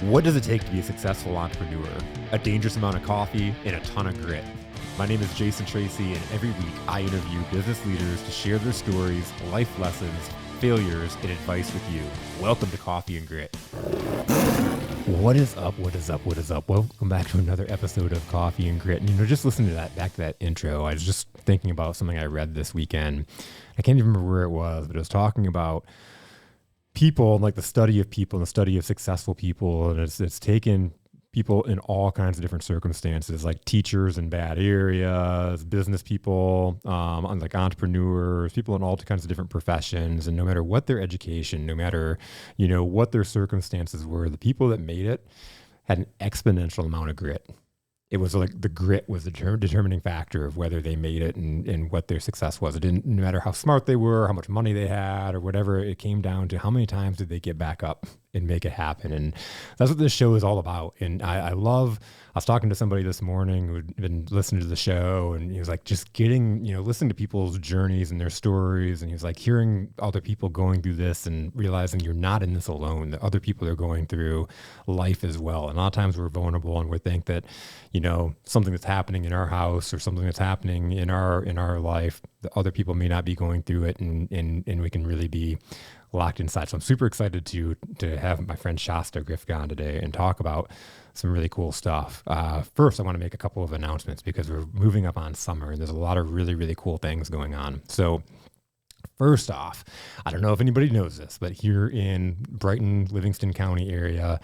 What does it take to be a successful entrepreneur? A dangerous amount of coffee and a ton of grit. My name is Jason Tracy, and every week I interview business leaders to share their stories, life lessons, failures, and advice with you. Welcome to Coffee and Grit. What is up? What is up? What is up? Welcome back to another episode of Coffee and Grit. And, just listening to that intro, I was just thinking about something I read this weekend. I can't even remember where it was, but it was talking about people, like the study of people and the study of successful people. And it's taken people in all kinds of different circumstances, like teachers in bad areas, business people, like entrepreneurs, people in all kinds of different professions. And no matter what their education, no matter, what their circumstances were, the people that made it had an exponential amount of grit. It was like the grit was the determining factor of whether they made it and what their success was. It didn't, no matter how smart they were, how much money they had, or whatever, it came down to how many times did they get back up and make it happen. And that's what this show is all about. And I was talking to somebody this morning who'd been listening to the show, and he was like, just getting, listening to people's journeys and their stories. And he was like, hearing other people going through this and realizing you're not in this alone, that other people are going through life as well. And a lot of times we're vulnerable and we think that, something that's happening in our house or something that's happening in our life, the other people may not be going through it, and we can really be locked inside. So I'm super excited to have my friend Shasta Grifka on today and talk about some really cool stuff. First, I want to make a couple of announcements because we're moving up on summer and there's a lot of really, really cool things going on. So first off, I don't know if anybody knows this, but here in Brighton, Livingston County area,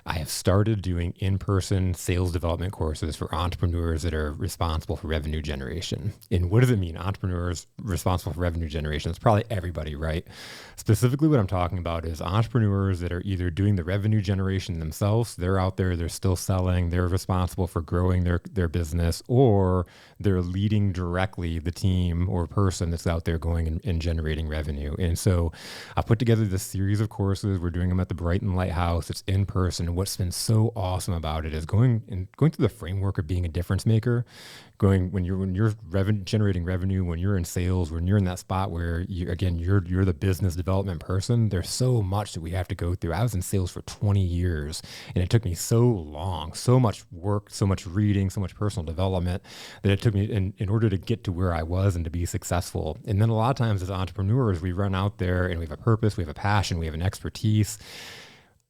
I have started doing in-person sales development courses for entrepreneurs that are responsible for revenue generation. And what does it mean? Entrepreneurs responsible for revenue generation. It's probably everybody, right? Specifically, what I'm talking about is entrepreneurs that are either doing the revenue generation themselves, they're out there, they're still selling, they're responsible for growing their business, or they're leading directly the team or person that's out there going and generating revenue. And so I put together this series of courses. We're doing them at the Brighton Lighthouse. It's in person. What's been so awesome about it is going through the framework of being a difference maker, when you're generating revenue, when you're in sales, when you're in that spot where you're the business development person. There's so much that we have to go through. I was in sales for 20 years and it took me so long, so much work, so much reading, so much personal development that it took me in order to get to where I was and to be successful. And then a lot of times as entrepreneurs, we run out there and we have a purpose, we have a passion, we have an expertise.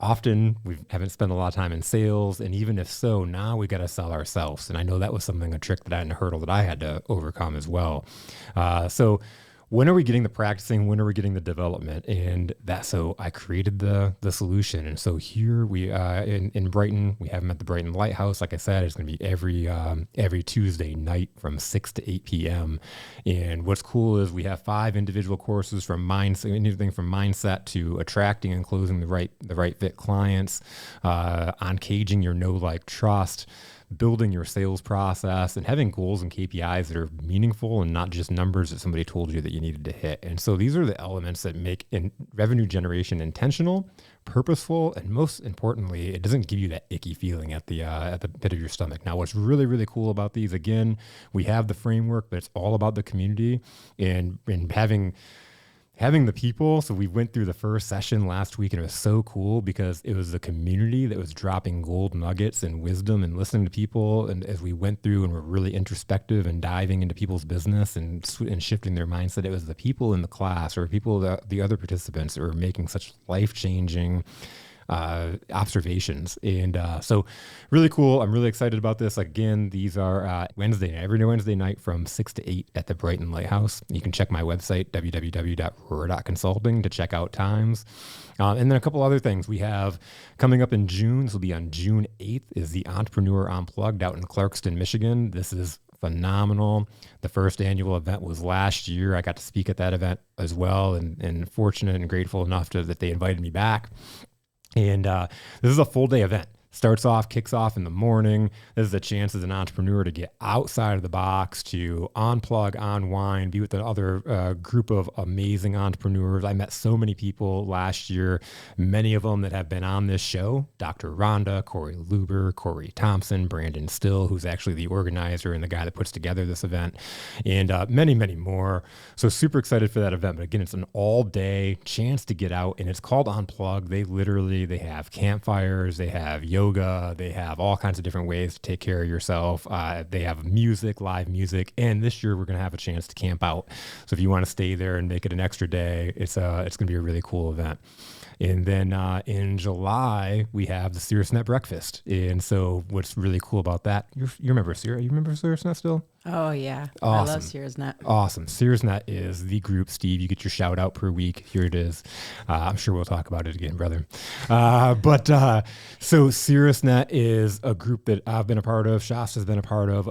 Often we haven't spent a lot of time in sales, and even if so, now we got to sell ourselves. And I know that was a hurdle that I had to overcome as well. So when are we getting the practicing? When are we getting the development? And so I created the solution. And so here we in Brighton, we have them at the Brighton Lighthouse. Like I said, it's going to be every Tuesday night from 6 to 8 p.m. And what's cool is we have 5 individual courses from anything from mindset to attracting and closing the right fit clients, on caging your know, like, trust, building your sales process, and having goals and KPIs that are meaningful and not just numbers that somebody told you that you needed to hit. And so these are the elements that make revenue generation intentional, purposeful, and most importantly, it doesn't give you that icky feeling at the pit of your stomach. Now, what's really, really cool about these, again, we have the framework, but it's all about the community and having the people. So we went through the first session last week and it was so cool because it was the community that was dropping gold nuggets and wisdom and listening to people. And as we went through and were really introspective and diving into people's business and shifting their mindset, it was the people in the class or the other participants that were making such life-changing observations. And so really cool. I'm really excited about this. Again, these are every Wednesday night from 6 to 8 at the Brighton Lighthouse. You can check my website, www.roar.consulting, to check out times. And then a couple other things we have coming up in June. This will be on June 8th, is the Entrepreneur Unplugged out in Clarkston, Michigan. This is phenomenal. The first annual event was last year. I got to speak at that event as well, and fortunate and grateful enough that they invited me back. And this is a full day event. kicks off in the morning. This is a chance as an entrepreneur to get outside of the box, to unplug, unwind, be with another group of amazing entrepreneurs. I met so many people last year, many of them that have been on this show: Dr. Rhonda, Corey Luber, Corey Thompson, Brandon Still, who's actually the organizer and the guy that puts together this event, and many, many more. So super excited for that event. But again, it's an all-day chance to get out, and it's called Unplug. They have campfires, they have yoga, they have all kinds of different ways to take care of yourself. They have music, live music, and this year we're going to have a chance to camp out. So if you want to stay there and make it an extra day, it's going to be a really cool event. And then in July, we have the SiriusNet breakfast. And so what's really cool about that, you remember SiriusNet still? Oh, yeah. Awesome. I love SiriusNet. Awesome. SiriusNet is the group. Steve, you get your shout out per week. Here it is. I'm sure we'll talk about it again, brother. So SiriusNet is a group that I've been a part of. Shasta's been a part of.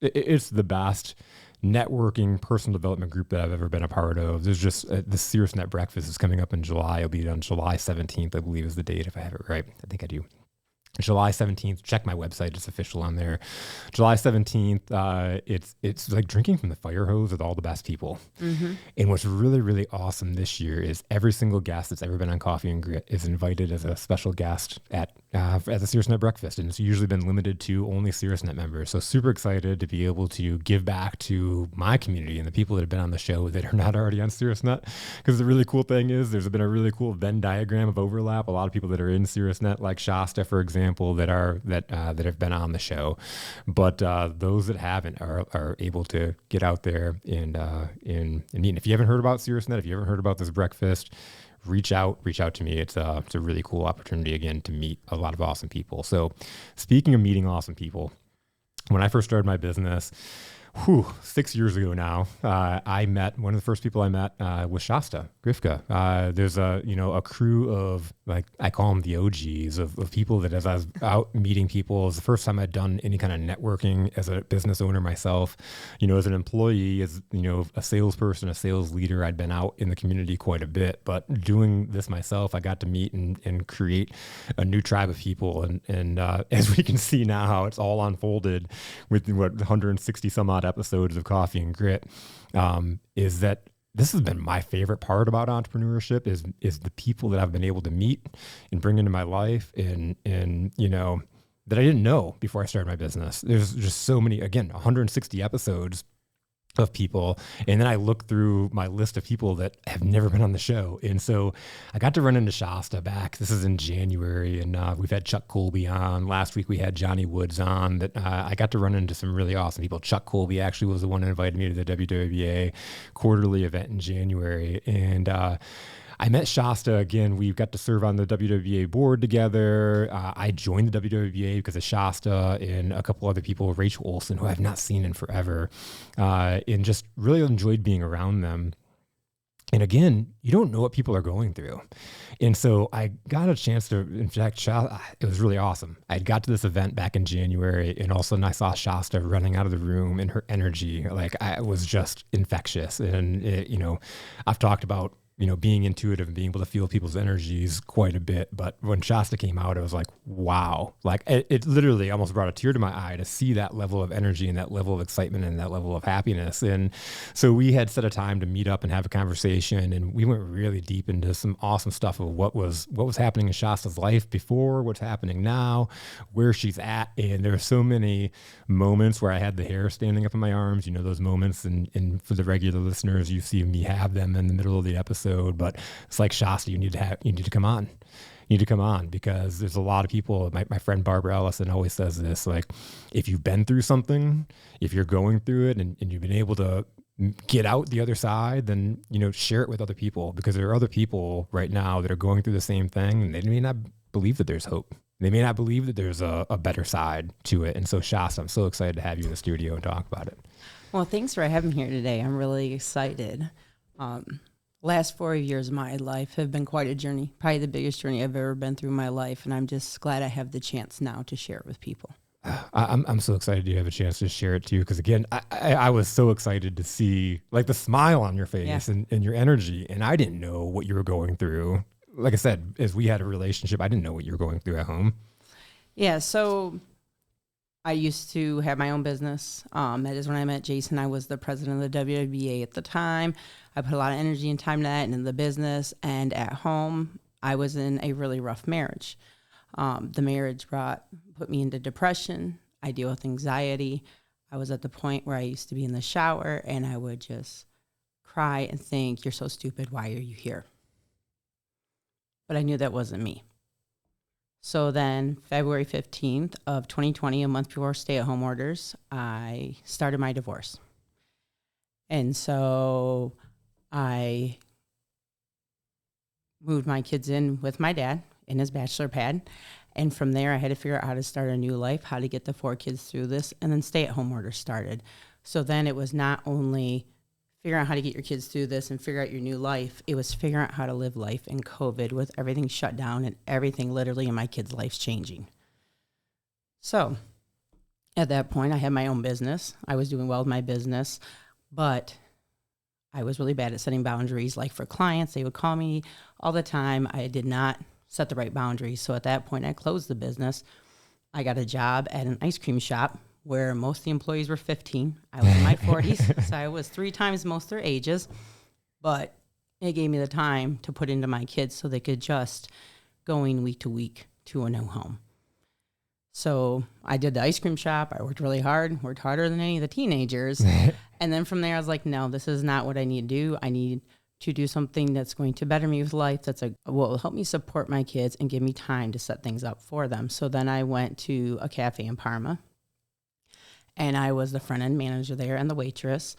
It's the best networking personal development group that I've ever been a part of. There's just the SiriusNet breakfast is coming up in July. It'll be on July 17th, I believe is the date, if I have it right. I think I do. July 17th, check my website, it's official on there. July 17th, it's like drinking from the fire hose with all the best people. Mm-hmm. And what's really, really awesome this year is every single guest that's ever been on Coffee and Grit is invited as a special guest at the SiriusNet breakfast. And it's usually been limited to only SiriusNet members. So super excited to be able to give back to my community and the people that have been on the show that are not already on SiriusNet. Because the really cool thing is there's been a really cool Venn diagram of overlap. A lot of people that are in SiriusNet, like Shasta, for example, that have been on the show, but those that haven't are able to get out there and meet. And if you haven't heard about SiriusNet, if you haven't heard about this breakfast, reach out to me. It's a really cool opportunity again to meet a lot of awesome people. So speaking of meeting awesome people, when I first started my business, 6 years ago now, I met one of the first people I met was Shasta Grifka. There's a crew of, like, I call them the OGs of people that as I was out meeting people, it was the first time I'd done any kind of networking as a business owner myself. As an employee, as a salesperson, a sales leader, I'd been out in the community quite a bit, but doing this myself, I got to meet and create a new tribe of people. And as we can see now, how it's all unfolded with 160 some odd episodes of Coffee and Grit, is that this has been my favorite part about entrepreneurship is the people that I've been able to meet and bring into my life and that I didn't know before I started my business. There's just so many, again, 160 episodes of people. And then I look through my list of people that have never been on the show. And so I got to run into Shasta back. This is in January. And we've had Chuck Colby on. Last week we had Johnny Woods on. That I got to run into some really awesome people. Chuck Colby actually was the one that invited me to the WWBA quarterly event in January. And I met Shasta again. We got to serve on the WWBA board together. I joined the WWBA because of Shasta and a couple other people, Rachel Olson, who I've not seen in forever, and just really enjoyed being around them. And again, you don't know what people are going through. And so I got a chance to, in fact, it was really awesome. I got to this event back in January, and all of a sudden I saw Shasta running out of the room, and her energy, it was just infectious. And, I've talked about being intuitive and being able to feel people's energies quite a bit. But when Shasta came out, it was like, wow, it literally almost brought a tear to my eye to see that level of energy and that level of excitement and that level of happiness. And so we had set a time to meet up and have a conversation, and we went really deep into some awesome stuff of what was happening in Shasta's life before, what's happening now, where she's at. And there were so many moments where I had the hair standing up in my arms, those moments. And for the regular listeners, you see me have them in the middle of the episode. But it's like, Shasta, you need to come on. You need to come on, because there's a lot of people. My friend Barbara Ellison always says this, like, if you've been through something, if you're going through it and you've been able to get out the other side, then, share it with other people, because there are other people right now that are going through the same thing, and they may not believe that there's hope. They may not believe that there's a better side to it. And so, Shasta, I'm so excited to have you in the studio and talk about it. Well, thanks for having me here today. I'm really excited. Last 4 years of my life have been quite a journey, probably the biggest journey I've ever been through in my life. And I'm just glad I have the chance now to share it with people. I'm so excited you have a chance to share it too. Because again, I was so excited to see the smile on your face and your energy. And I didn't know what you were going through like I said, as we had a relationship, I didn't know what you were going through at home. Yeah, so I used to have my own business. That is when I met Jason. I was the president of the WWBA at the time. I put a lot of energy and time to that and in the business. And at home, I was in a really rough marriage. The marriage put me into depression. I deal with anxiety. I was at the point where I used to be in the shower and I would just cry and think, you're so stupid. Why are you here? But I knew that wasn't me. So then February 15th of 2020, a month before stay-at-home orders, I started my divorce. And so I moved my kids in with my dad in his bachelor pad. And from there, I had to figure out how to start a new life, how to get the 4 kids through this. And then stay-at-home orders started. So then it was not only figure out how to get your kids through this and figure out your new life. It was figuring out how to live life in COVID with everything shut down and everything literally in my kids' lives changing. So at that point, I had my own business. I was doing well with my business, but I was really bad at setting boundaries. Like for clients, they would call me all the time. I did not set the right boundaries. So at that point, I closed the business. I got a job at an ice cream shop where most of the employees were 15. I was in my 40s, so I was 3 times most their ages. But it gave me the time to put into my kids so they could just going week to week to a new home. So I did the ice cream shop. I worked really hard, worked harder than any of the teenagers. And then from there, I was like, no, this is not what I need to do. I need to do something that's going to better me with life, will help me support my kids and give me time to set things up for them. So then I went to a cafe in Parma. And I was the front-end manager there and the waitress.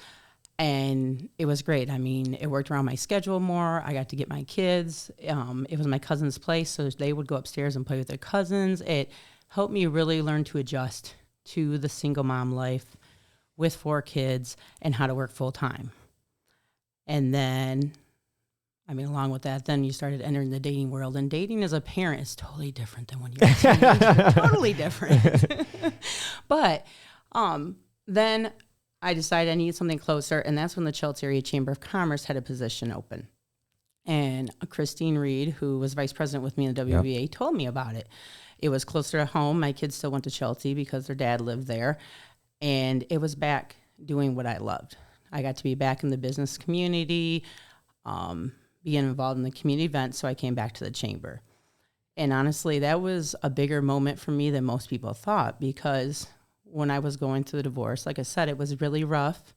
And it was great. I mean, it worked around my schedule more. I got to get my kids. It was my cousin's place, so they would go upstairs and play with their cousins. It helped me really learn to adjust to the single mom life with 4 kids and how to work full-time. And then, I mean, along with that, then you started entering the dating world. And dating as a parent is totally different than when you're a teenager. Totally different. But then I decided I needed something closer, and that's when the Chelsea Area Chamber of Commerce had a position open. And Christine Reed, who was vice president with me in the WBA, told me about it. It was closer to home. My kids still went to Chelsea because their dad lived there, and it was back doing what I loved. I got to be back in the business community, being involved in the community events, so I came back to the chamber. And honestly, that was a bigger moment for me than most people thought, because when I was going through the divorce, like I said, it was really rough.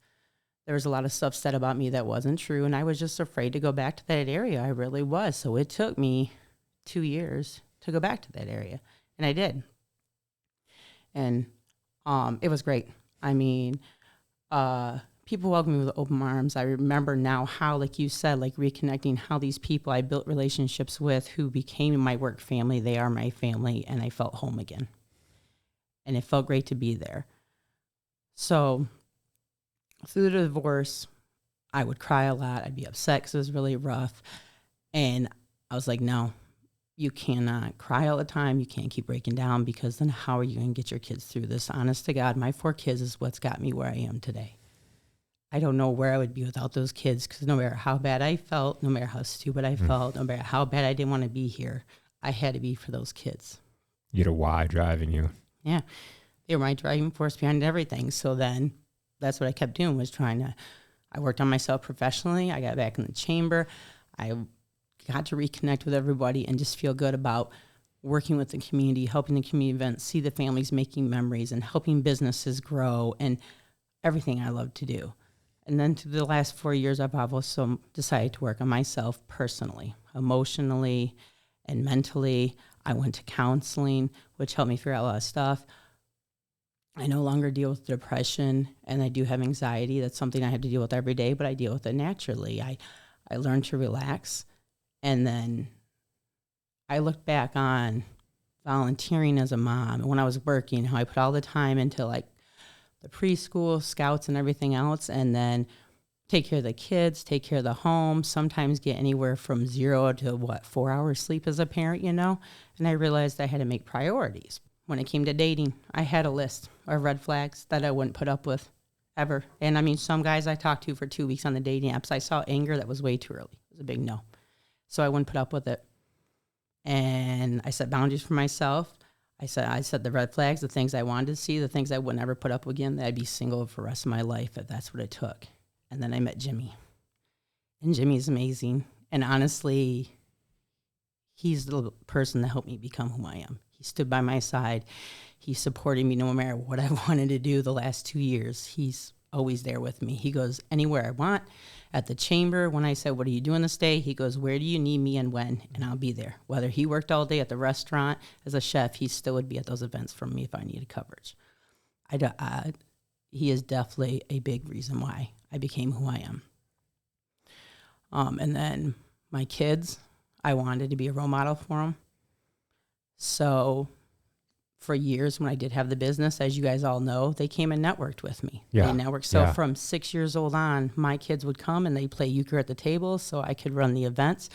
There was a lot of stuff said about me that wasn't true, and I was just afraid to go back to that area. I really was. So it took me 2 years to go back to that area, and I did. And it was great. I mean, people welcomed me with open arms. I remember now how, like you said, like reconnecting how these people I built relationships with who became my work family, they are my family, and I felt home again. And it felt great to be there. So through the divorce, I would cry a lot. I'd be upset because it was really rough. And I was like, no, you cannot cry all the time. You can't keep breaking down, because then how are you going to get your kids through this? Honest to God, my 4 kids is what's got me where I am today. I don't know where I would be without those kids, because no matter how bad I felt, no matter how stupid I felt, no matter how bad I didn't want to be here, I had to be for those kids. You had a why driving you. Yeah, they were my driving force behind everything. So then that's what I kept doing, was I worked on myself professionally. I got back in the chamber. I got to reconnect with everybody and just feel good about working with the community, helping the community events, see the families making memories and helping businesses grow and everything I love to do. And then through the last 4 years, I've also decided to work on myself personally, emotionally, and mentally. I went to counseling, which helped me figure out a lot of stuff. I no longer deal with depression, and I do have anxiety. That's something I have to deal with every day, but I deal with it naturally. I learned to relax, and then I looked back on volunteering as a mom and when I was working, how I put all the time into like the preschool, scouts, and everything else, and then take care of the kids, take care of the home, sometimes get anywhere from 0 to 4 hours sleep as a parent, you know? And I realized I had to make priorities. When it came to dating, I had a list of red flags that I wouldn't put up with ever. And I mean, some guys I talked to for 2 weeks on the dating apps, I saw anger that was way too early. It was a big no. So I wouldn't put up with it. And I set boundaries for myself. I set the red flags, the things I wanted to see, the things I would never put up again, that I'd be single for the rest of my life if that's what it took. And then I met Jimmy. And Jimmy's amazing. And honestly, he's the person that helped me become who I am. He stood by my side. He supported me no matter what I wanted to do the last 2 years. He's always there with me. He goes anywhere I want. At the chamber, when I said, what are you doing this day? He goes, where do you need me and when? And I'll be there. Whether he worked all day at the restaurant as a chef, he still would be at those events for me if I needed coverage. He is definitely a big reason why I became who I am. And then my kids, I wanted to be a role model for them. So for years when I did have the business, as you guys all know, they came and networked with me. Yeah. They networked. So from 6 years old on, my kids would come and they'd play euchre at the table so I could run the events,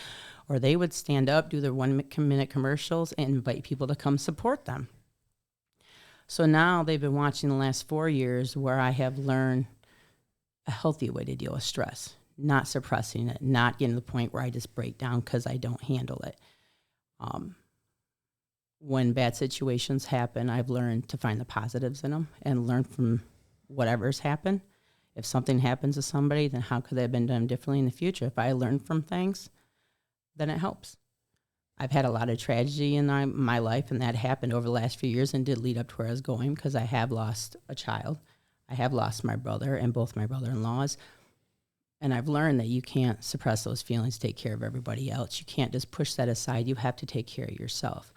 or they would stand up, do their 1 minute commercials and invite people to come support them. So now they've been watching the last 4 years where I have learned a healthy way to deal with stress, not suppressing it, not getting to the point where I just break down because I don't handle it. When bad situations happen, I've learned to find the positives in them and learn from whatever's happened. If something happens to somebody, then how could that have been done differently in the future? If I learn from things, then it helps. I've had a lot of tragedy in my life, and that happened over the last few years and did lead up to where I was going because I have lost a child. I have lost my brother and both my brother-in-laws. And I've learned that you can't suppress those feelings, take care of everybody else. You can't just push that aside. You have to take care of yourself.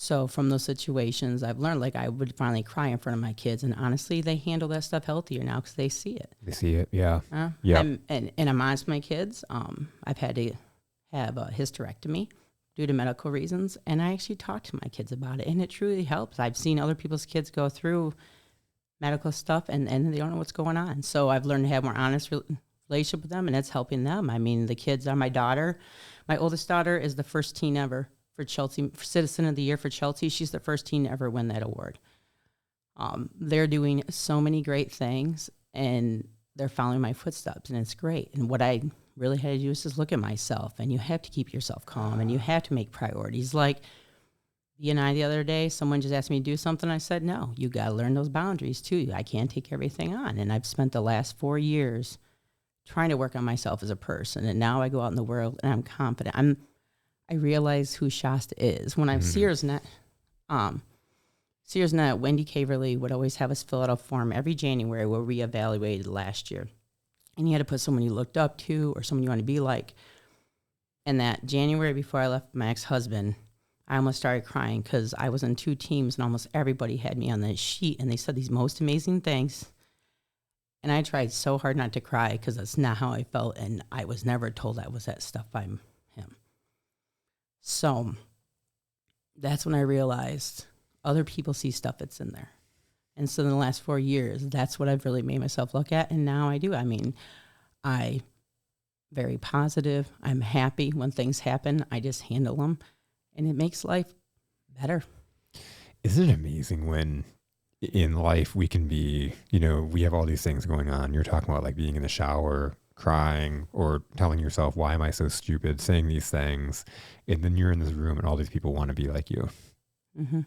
So from those situations, I've learned, like, I would finally cry in front of my kids. And honestly, they handle that stuff healthier now because they see it. They see it, yeah. Yeah. And I'm honest with my kids. I've had to have a hysterectomy due to medical reasons. And I actually talked to my kids about it. And it truly helps. I've seen other people's kids go through medical stuff and they don't know what's going on. So I've learned to have more honest relationship with them, and it's helping them. I mean, the kids are my daughter. My oldest daughter is the first teen ever for Chelsea, for Citizen of the Year for Chelsea. She's the first teen to ever win that award. They're doing so many great things, and they're following my footsteps, and it's great. And what I really had to do is just look at myself, and you have to keep yourself calm, and you have to make priorities. Like B&I the other day, someone just asked me to do something. I said, no, you got to learn those boundaries too. I can't take everything on. And I've spent the last 4 years trying to work on myself as a person. And now I go out in the world and I'm confident. I realize who Shasta is. When I'm SearsNet, Wendy Caverly would always have us fill out a form every January where we evaluated last year. And you had to put someone you looked up to or someone you want to be like. And that January before I left my ex-husband, I almost started crying because I was in 2 teams and almost everybody had me on that sheet. And they said these most amazing things. And I tried so hard not to cry because that's not how I felt. And I was never told I was that stuff by him. So that's when I realized other people see stuff that's in there. And so in the last 4 years, that's what I've really made myself look at. And now I do. I mean, I'm very positive. I'm happy when things happen. I just handle them. And it makes life better. Isn't it amazing when in life we can be, we have all these things going on. You're talking about like being in the shower, crying, or telling yourself, why am I so stupid, saying these things. And then you're in this room and all these people want to be like you. Mm-hmm.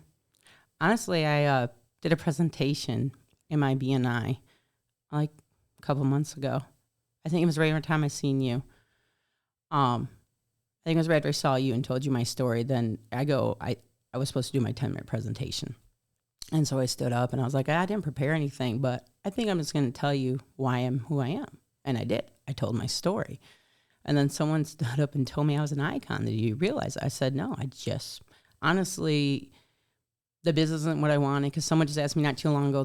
Honestly, I did a presentation in my B&I like a couple months ago. I think it was right around the time I seen you. I think it was right after I saw you and told you my story. Then I was supposed to do my 10-minute presentation. And so I stood up and I was like, I didn't prepare anything, but I think I'm just going to tell you why I am who I am. And I did. I told my story. And then someone stood up and told me I was an icon. Did you realize? I said, no, honestly, the business isn't what I wanted, because someone just asked me not too long ago,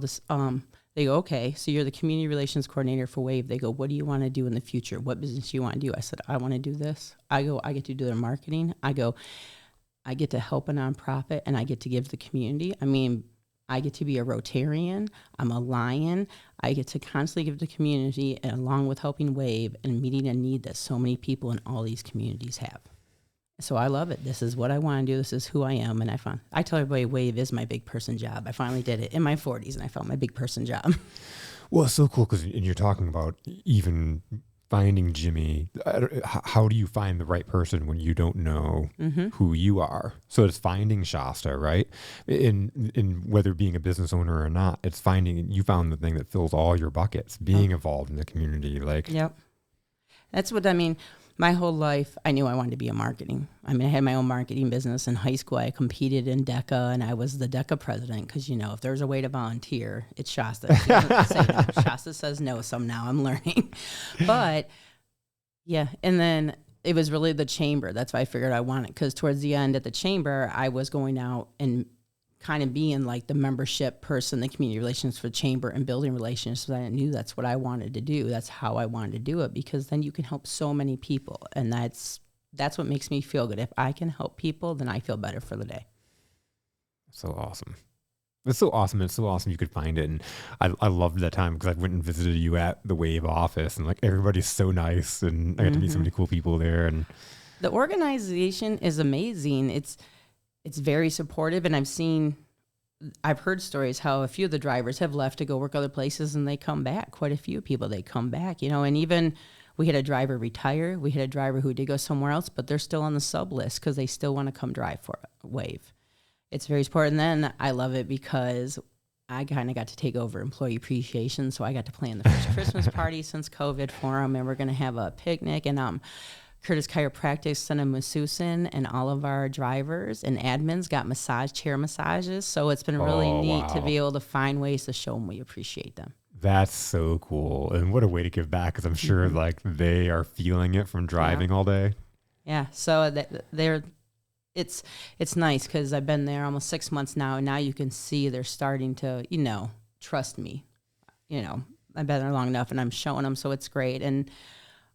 they go, okay, so you're the community relations coordinator for WAVE. They go, what do you want to do in the future? What business do you want to do? I said, I want to do this. I get to do their marketing. I get to help a nonprofit, and I get to give to the community. I mean, I get to be a Rotarian. I'm a Lion. I get to constantly give to the community, and along with helping WAVE and meeting a need that so many people in all these communities have. So I love it. This is what I want to do. This is who I am. And I tell everybody WAVE is my big person job. I finally did it in my 40s, and I found my big person job. Well, it's so cool because you're talking about even finding Jimmy, how do you find the right person when you don't know who you are? So it's finding Shasta, right? In whether being a business owner or not, it's finding, you found the thing that fills all your buckets, being involved in the community. Like, yep. That's what I mean. My whole life, I knew I wanted to be in marketing. I mean, I had my own marketing business in high school. I competed in DECA, and I was the DECA president because, if there's a way to volunteer, it's Shasta. She doesn't say no. Shasta says no, so now I'm learning. But, yeah, and then it was really the chamber. That's why I figured I wanted, because towards the end at the chamber, I was going out and kind of being like the membership person, the community relations for the chamber and building relationships. So I knew that's what I wanted to do. That's how I wanted to do it, because then you can help so many people. And that's what makes me feel good. If I can help people, then I feel better for the day. So awesome. It's so awesome. It's so awesome you could find it. And I loved that time because I went and visited you at the Wave office, and like everybody's so nice, and I got to meet so many cool people there. And the organization is amazing. It's very supportive, and I've heard stories how a few of the drivers have left to go work other places, and they come back. Quite a few people, they come back, and even we had a driver retire. We had a driver who did go somewhere else, but they're still on the sub list because they still want to come drive for Wave. It's very supportive. And then I love it because I kind of got to take over employee appreciation, so I got to plan the first Christmas party since COVID for them, and we're going to have a picnic, and Curtis Chiropractic, and Masusin, and all of our drivers and admins got chair massages. So it's been really neat to be able to find ways to show them we appreciate them. That's so cool. And what a way to give back, because I'm sure like they are feeling it from driving all day. Yeah. So it's nice because I've been there almost 6 months now, and now you can see they're starting to, trust me. I've been there long enough, and I'm showing them, so it's great. And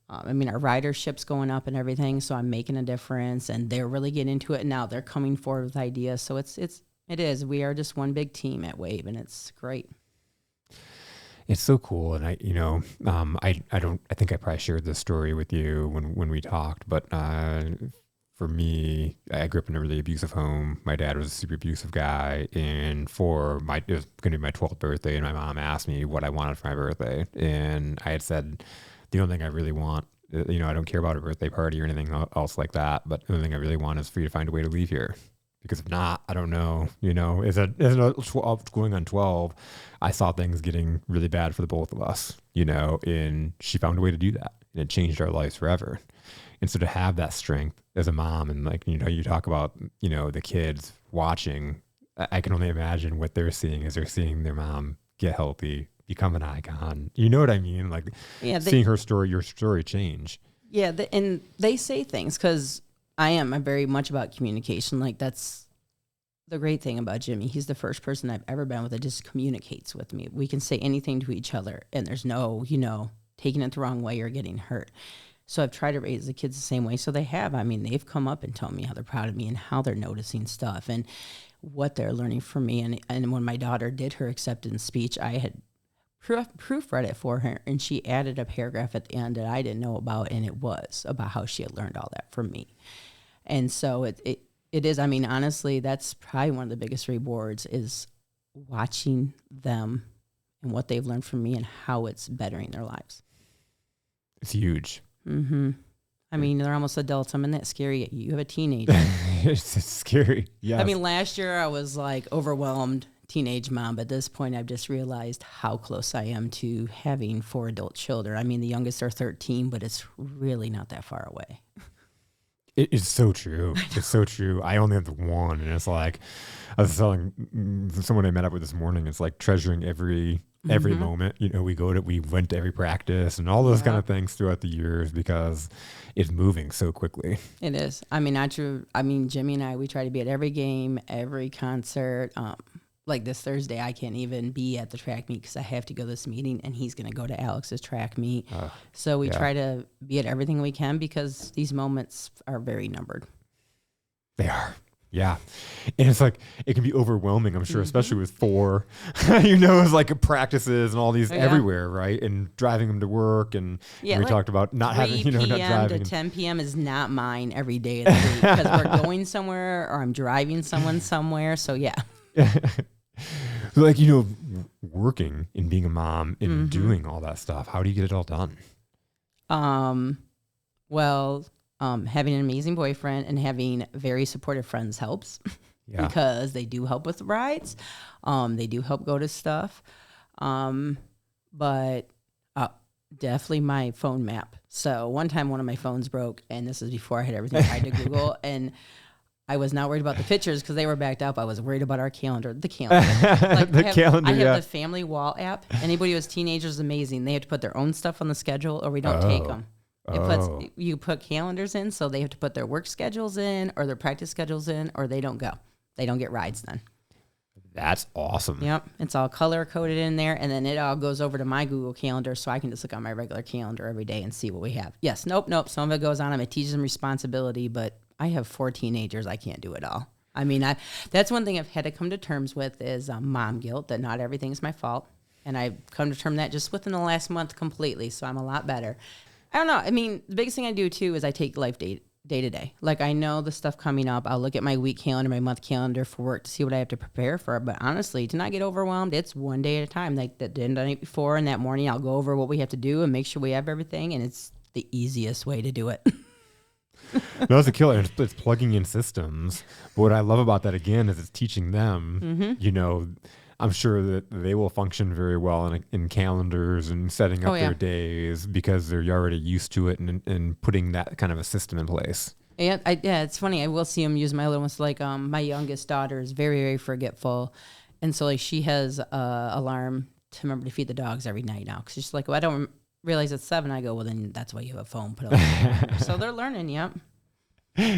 our ridership's going up and everything, so I'm making a difference, and they're really getting into it. And now they're coming forward with ideas. So it is. We are just one big team at Wave, and it's great. It's so cool. And I think I probably shared this story with you when we talked, but for me, I grew up in a really abusive home. My dad was a super abusive guy, and it was going to be my 12th birthday, and my mom asked me what I wanted for my birthday, and I had said, the only thing I really want, I don't care about a birthday party or anything else like that, but the only thing I really want is for you to find a way to leave here. Because if not, I don't know, as going on 12, I saw things getting really bad for the both of us, and she found a way to do that, and it changed our lives forever. And so to have that strength as a mom, and like, you talk about, the kids watching, I can only imagine what they're seeing as they're seeing their mom get healthy, become an icon. You know what I mean? Like seeing your story change. Yeah. And they say things because I'm very much about communication. Like that's the great thing about Jimmy. He's the first person I've ever been with that just communicates with me. We can say anything to each other, and there's no, taking it the wrong way or getting hurt. So I've tried to raise the kids the same way. So they have. They've come up and told me how they're proud of me and how they're noticing stuff and what they're learning from me. And when my daughter did her acceptance speech, I had proofread it for her, and she added a paragraph at the end that I didn't know about, and it was about how she had learned all that from me. And so it is, honestly, that's probably one of the biggest rewards is watching them and what they've learned from me and how it's bettering their lives. It's huge. Mm-hmm. They're almost adults. I'm in that scary. You have a teenager. It's scary. Yeah. Last year I was like overwhelmed teenage mom, but at this point I've just realized how close I am to having 4 adult children. The youngest are 13, but it's really not that far away. It's so true. It's so true. I only have the one, and it's like I was telling someone I met up with this morning. It's like treasuring every moment. We went to every practice and all those kind of things throughout the years because it's moving so quickly. It is. Jimmy and I, we try to be at every game, every concert. Like this Thursday, I can't even be at the track meet because I have to go to this meeting, and he's going to go to Alex's track meet. So we try to be at everything we can because these moments are very numbered. They are. Yeah. And it's like, it can be overwhelming, I'm sure, especially with 4, it's like practices and all these everywhere, right? And driving them to work. And we talked about not having, not driving. To 10 p.m. is not mine every day of the week because we're going somewhere or I'm driving someone somewhere. So yeah. Like, working and being a mom and doing all that stuff. How do you get it all done? Well, having an amazing boyfriend and having very supportive friends helps Yeah. because they do help with the rides. They do help go to stuff. But definitely my phone map. So one time one of my phones broke, and this is before I had everything tied to Google, and I was not worried about the pictures because they were backed up. I was worried about our calendar, the calendar. I have the family wall app. Anybody who has teenagers is amazing. They have to put their own stuff on the schedule or we don't take them. You put calendars in, so they have to put their work schedules in or their practice schedules in, or they don't go. They don't get rides then. That's awesome. Yep. It's all color coded in there, and then it all goes over to my Google Calendar, so I can just look on my regular calendar every day and see what we have. Yes. Nope. Some of it goes on. It teaches them responsibility, but I have 4 teenagers. I can't do it all. I mean, that's one thing I've had to come to terms with is mom guilt, that not everything's my fault. And I've come to terms that just within the last month completely, so I'm a lot better. I don't know. I mean, the biggest thing I do, too, is I take life day to day. Like, I know the stuff coming up. I'll look at my week calendar, my month calendar for work to see what I have to prepare for. But honestly, to not get overwhelmed, it's one day at a time. Like the night before and that morning, I'll go over what we have to do and make sure we have everything. And it's the easiest way to do it. No, it's a killer. It's plugging in systems. But what I love about that, again, is it's teaching them, I'm sure that they will function very well in calendars and setting up their days because they're already used to it and putting that kind of a system in place. Yeah, it's funny. I will see them use my little ones. Like my youngest daughter is very, very forgetful. And so like she has an alarm to remember to feed the dogs every night now. Because she's like, well, I don't realize it's 7. I go, well, then that's why you have a phone. Put it so they're learning, yep.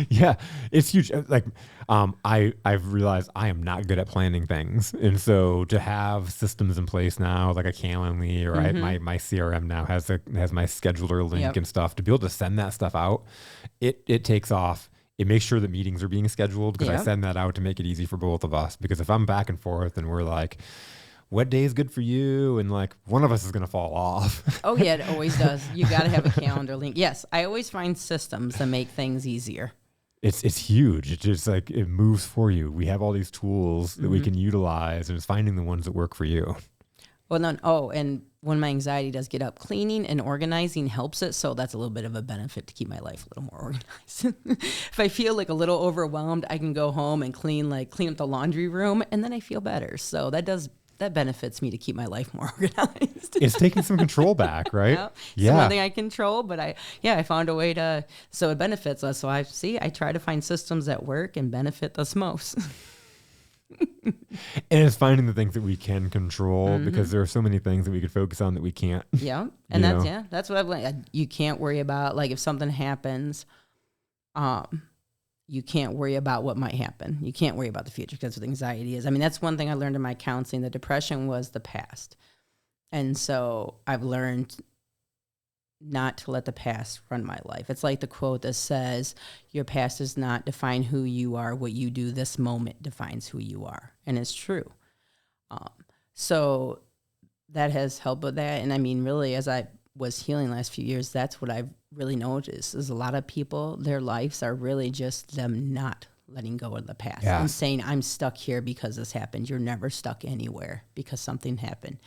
Yeah, it's huge. Like, I've realized I am not good at planning things, and so to have systems in place now, like a Calendly or my CRM now has my scheduler link and stuff to be able to send that stuff out. It takes off. It makes sure that meetings are being scheduled because I send that out to make it easy for both of us. Because if I'm back and forth and we're like, what day is good for you? And like one of us is going to fall off. Oh yeah, it always does. You got to have a calendar link. Yes. I always find systems that make things easier. It's huge. It's just like, it moves for you. We have all these tools that we can utilize, and it's finding the ones that work for you. Well, and when my anxiety does get up, cleaning and organizing helps it. So that's a little bit of a benefit to keep my life a little more organized. If I feel like a little overwhelmed, I can go home and clean up the laundry room, and then I feel better. So that benefits me to keep my life more organized. It's taking some control back, right? It's one thing I control, but I found a way so it benefits us. So I try to find systems that work and benefit us most. And it's finding the things that we can control because there are so many things that we could focus on that we can't. Yeah. And that's what I've learned. You can't worry about, like, if something happens, you can't worry about what might happen. You can't worry about the future because that's what anxiety is. I mean, that's one thing I learned in my counseling. The depression was the past. And so I've learned not to let the past run my life. It's like the quote that says, your past does not define who you are. What you do this moment defines who you are. And it's true. So that has helped with that. And I mean, really, as I was healing the last few years, that's what I've really noticed is a lot of people, their lives are really just them not letting go of the past and saying, I'm stuck here because this happened. You're never stuck anywhere because something happened.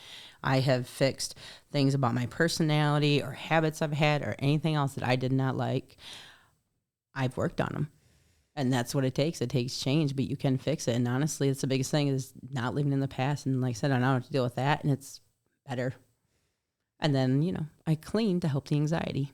I have fixed things about my personality or habits I've had or anything else that I did not like. I've worked on them. And that's what it takes. It takes change, but you can fix it. And honestly, it's the biggest thing is not living in the past. And like I said, I know how to deal with that, and it's better. And then, I clean to help the anxiety.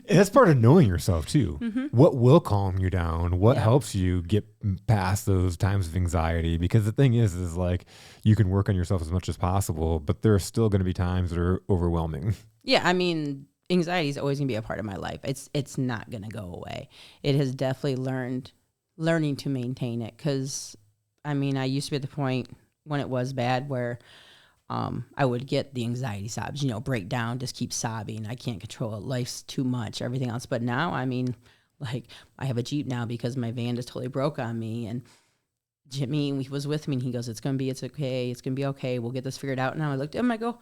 And that's part of knowing yourself too. What will calm you down? What helps you get past those times of anxiety? Because the thing is like you can work on yourself as much as possible, but there are still going to be times that are overwhelming. Yeah, I mean, anxiety is always going to be a part of my life. It's not going to go away. It has definitely learning to maintain it. Because I mean, I used to be at the point when it was bad where I would get the anxiety sobs, break down, just keep sobbing. I can't control it. Life's too much, everything else. But now, I mean, like I have a Jeep now because my van just totally broke on me. And Jimmy, he was with me and he goes, it's okay. It's going to be okay. We'll get this figured out. And I looked at him, I go,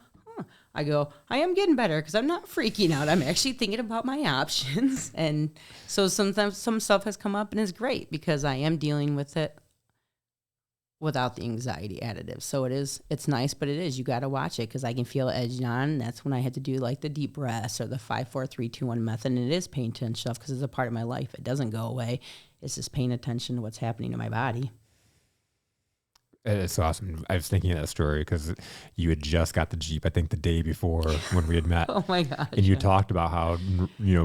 I am getting better because I'm not freaking out. I'm actually thinking about my options. And so sometimes some stuff has come up and is great because I am dealing with it without the anxiety additive. So it's nice, but you got to watch it because I can feel it edging on. And that's when I had to do like the deep breaths or the 5, 4, 3, 2, 1 method. And it is paying attention to stuff because it's a part of my life. It doesn't go away. It's just paying attention to what's happening to my body. It's awesome. I was thinking of that story because you had just got the Jeep, I think the day before when we had met. Oh my gosh. And you talked about how,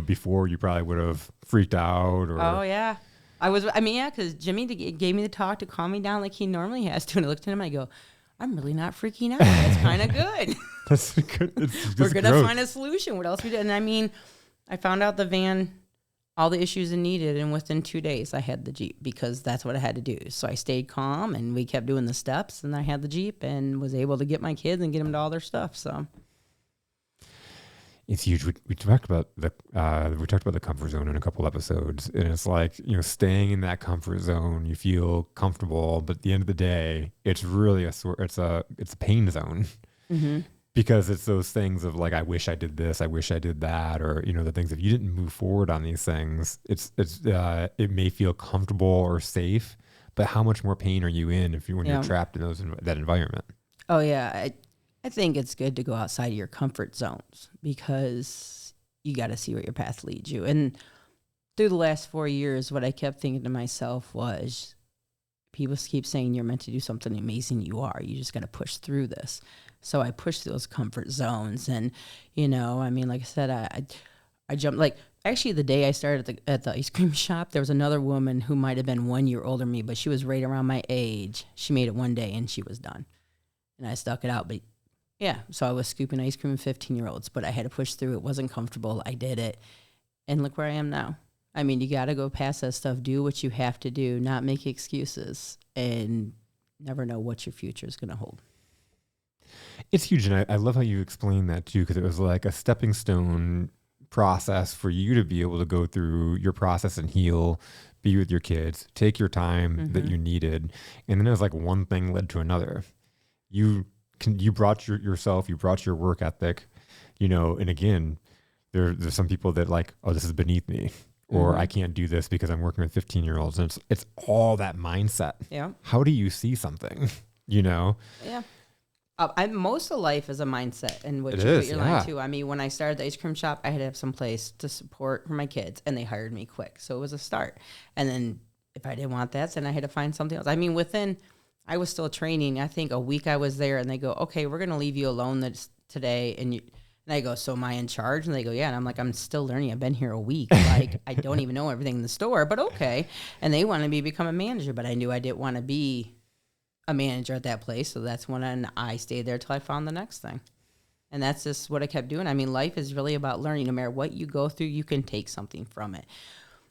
before you probably would have freaked out or. Oh yeah. Because Jimmy gave me the talk to calm me down like he normally has to. And I looked at him and I go, I'm really not freaking out. That's kind of good. That's good. We're going to find a solution. What else we did? And I found out the van, all the issues it needed. And within 2 days, I had the Jeep because that's what I had to do. So I stayed calm and we kept doing the steps. And I had the Jeep and was able to get my kids and get them to all their stuff. So. It's huge. We talked about the comfort zone in a couple episodes, and it's like, staying in that comfort zone, you feel comfortable, but at the end of the day, it's really it's a pain zone. Mm-hmm. Because it's those things of like, I wish I did this, I wish I did that, or the things, if you didn't move forward on these things, it may feel comfortable or safe, but how much more pain are you in when you're trapped in that environment? Oh yeah. I think it's good to go outside of your comfort zones because you got to see where your path leads you. And through the last 4 years, what I kept thinking to myself was, people keep saying you're meant to do something amazing. You are. You just got to push through this. So I pushed those comfort zones. And, like I said, I jumped, like, actually the day I started at the ice cream shop, there was another woman who might have been 1 year older than me, but she was right around my age. She made it one day and she was done. And I stuck it out. But yeah, so I was scooping ice cream with 15-year-olds, but I had to push through. It wasn't comfortable. I did it. And look where I am now. You got to go past that stuff, do what you have to do, not make excuses, and never know what your future is going to hold. It's huge. And I love how you explained that too, because it was like a stepping stone process for you to be able to go through your process and heal, be with your kids, take your time that you needed. And then it was like one thing led to another. You brought yourself, you brought your work ethic, and again, there's some people that like, oh, this is beneath me, or I can't do this because I'm working with 15-year-olds. And it's all that mindset. Yeah. How do you see something, Yeah. Most of life is a mindset, and what you're lying to. When I started the ice cream shop, I had to have some place to support for my kids, and they hired me quick. So it was a start. And then if I didn't want that, then I had to find something else. I was still training. I think a week I was there, and they go, okay, we're going to leave you alone today. And I go, so am I in charge? And they go, yeah. And I'm like, I'm still learning. I've been here a week. Like, I don't even know everything in the store, but okay. And they wanted me to become a manager, but I knew I didn't want to be a manager at that place. So that's when I stayed there till I found the next thing. And that's just what I kept doing. Life is really about learning. No matter what you go through, you can take something from it.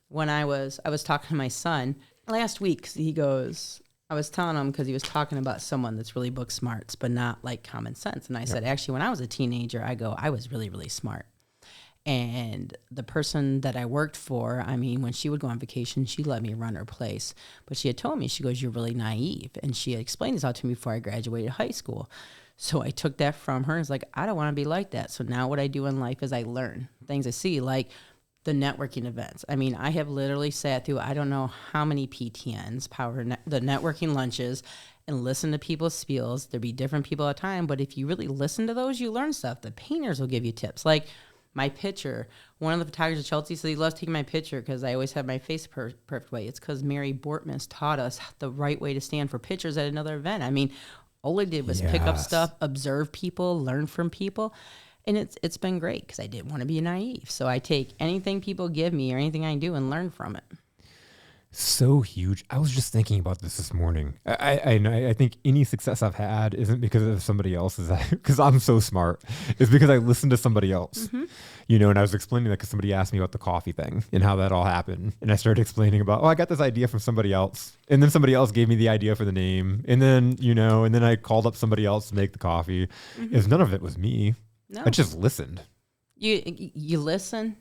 When I was talking to my son last week, I was telling him, because he was talking about someone that's really book smarts, but not like common sense. And I said, actually, when I was a teenager, I was really, really smart. And the person that I worked for, when she would go on vacation, she let me run her place. But she had told me, she goes, you're really naive. And she had explained this out to me before I graduated high school. So I took that from her. It's like, I don't want to be like that. So now what I do in life is I learn things I see, like the networking events. I have literally sat through, I don't know how many PTNs, the networking lunches, and listen to people's spiels. There'll be different people at a time, but if you really listen to those, you learn stuff. The painters will give you tips. Like my picture, one of the photographers at Chelsea said he loves taking my picture because I always have my face perfect way. It's because Mary Bortman's taught us the right way to stand for pictures at another event. All I did was pick up stuff, observe people, learn from people. And it's been great because I didn't want to be naive. So I take anything people give me or anything I do and learn from it. So huge. I was just thinking about this morning. I think any success I've had isn't because of somebody else's, because I'm so smart. It's because I listened to somebody else. And I was explaining that because somebody asked me about the coffee thing and how that all happened. And I started explaining about, I got this idea from somebody else. And then somebody else gave me the idea for the name. And then, and then I called up somebody else to make the coffee. None of it was me. No. I just listened. You listen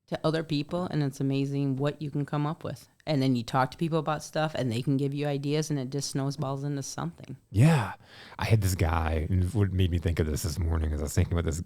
to other people, and it's amazing what you can come up with. And then you talk to people about stuff, and they can give you ideas, and it just snowballs into something. Yeah. I had this guy, and what made me think of this morning as I was thinking about this,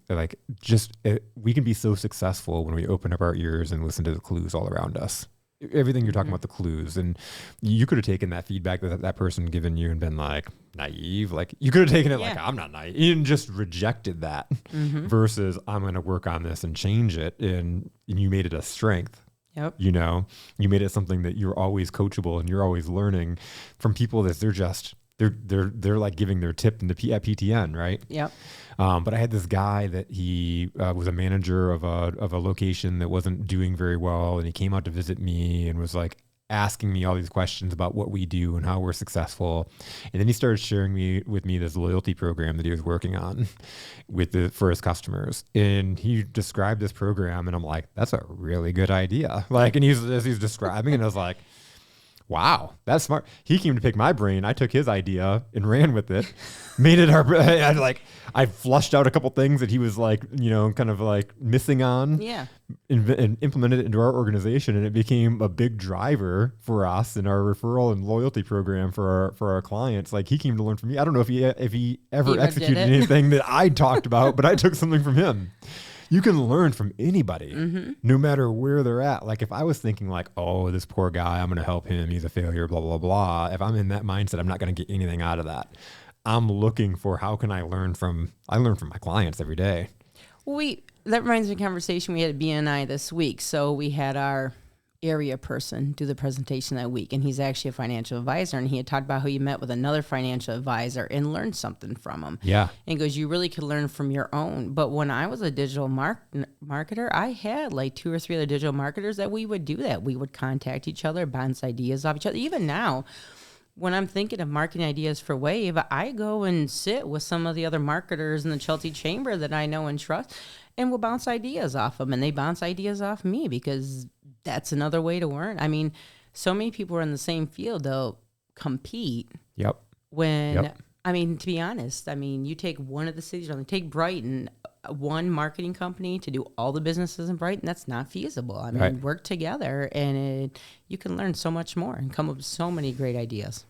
we can be so successful when we open up our ears and listen to the clues all around us. everything you're talking about, the clues, and you could have taken that feedback that person given you and been like naive. Like you could have taken it like, I'm not naive, and just rejected that versus I'm going to work on this and change it. And you made it a strength. Yep. You know, you made it something that you're always coachable and you're always learning from people that they're like giving their tip at PTN, right? Yep. But I had this guy that he was a manager of a location that wasn't doing very well, and he came out to visit me and was like asking me all these questions about what we do and how we're successful. And then he started sharing with me this loyalty program that he was working on for his customers. And he described this program, and I'm like, that's a really good idea. Like, and as he's describing, and I was like, wow, that's smart. He came to pick my brain. I took his idea and ran with it, made it I flushed out a couple things that he was like, kind of like missing on, and implemented it into our organization. And it became a big driver for us in our referral and loyalty program for our clients. Like he came to learn from me. I don't know if he ever executed anything that I talked about, but I took something from him. You can learn from anybody, no matter where they're at. Like if I was thinking like, oh, this poor guy, I'm going to help him, he's a failure, blah, blah, blah. If I'm in that mindset, I'm not going to get anything out of that. I'm looking for how can I learn from my clients every day. Well, that reminds me of a conversation we had at BNI this week. So we had our area person do the presentation that week, and he's actually a financial advisor, and he had talked about how he met with another financial advisor and learned something from him. Yeah. And he goes, you really could learn from your own. But when I was a digital marketer, I had like 2 or 3 other digital marketers that we would do that. We would contact each other, bounce ideas off each other. Even now, when I'm thinking of marketing ideas for Wave, I go and sit with some of the other marketers in the Chelsea Chamber that I know and trust, and we'll bounce ideas off them, and they bounce ideas off me because that's another way to learn. I mean, so many people are in the same field, they'll compete. Yep. I mean, to be honest, you take one of the cities, take Brighton, one marketing company to do all the businesses in Brighton, that's not feasible. Right. Work together, and you can learn so much more and come up with so many great ideas.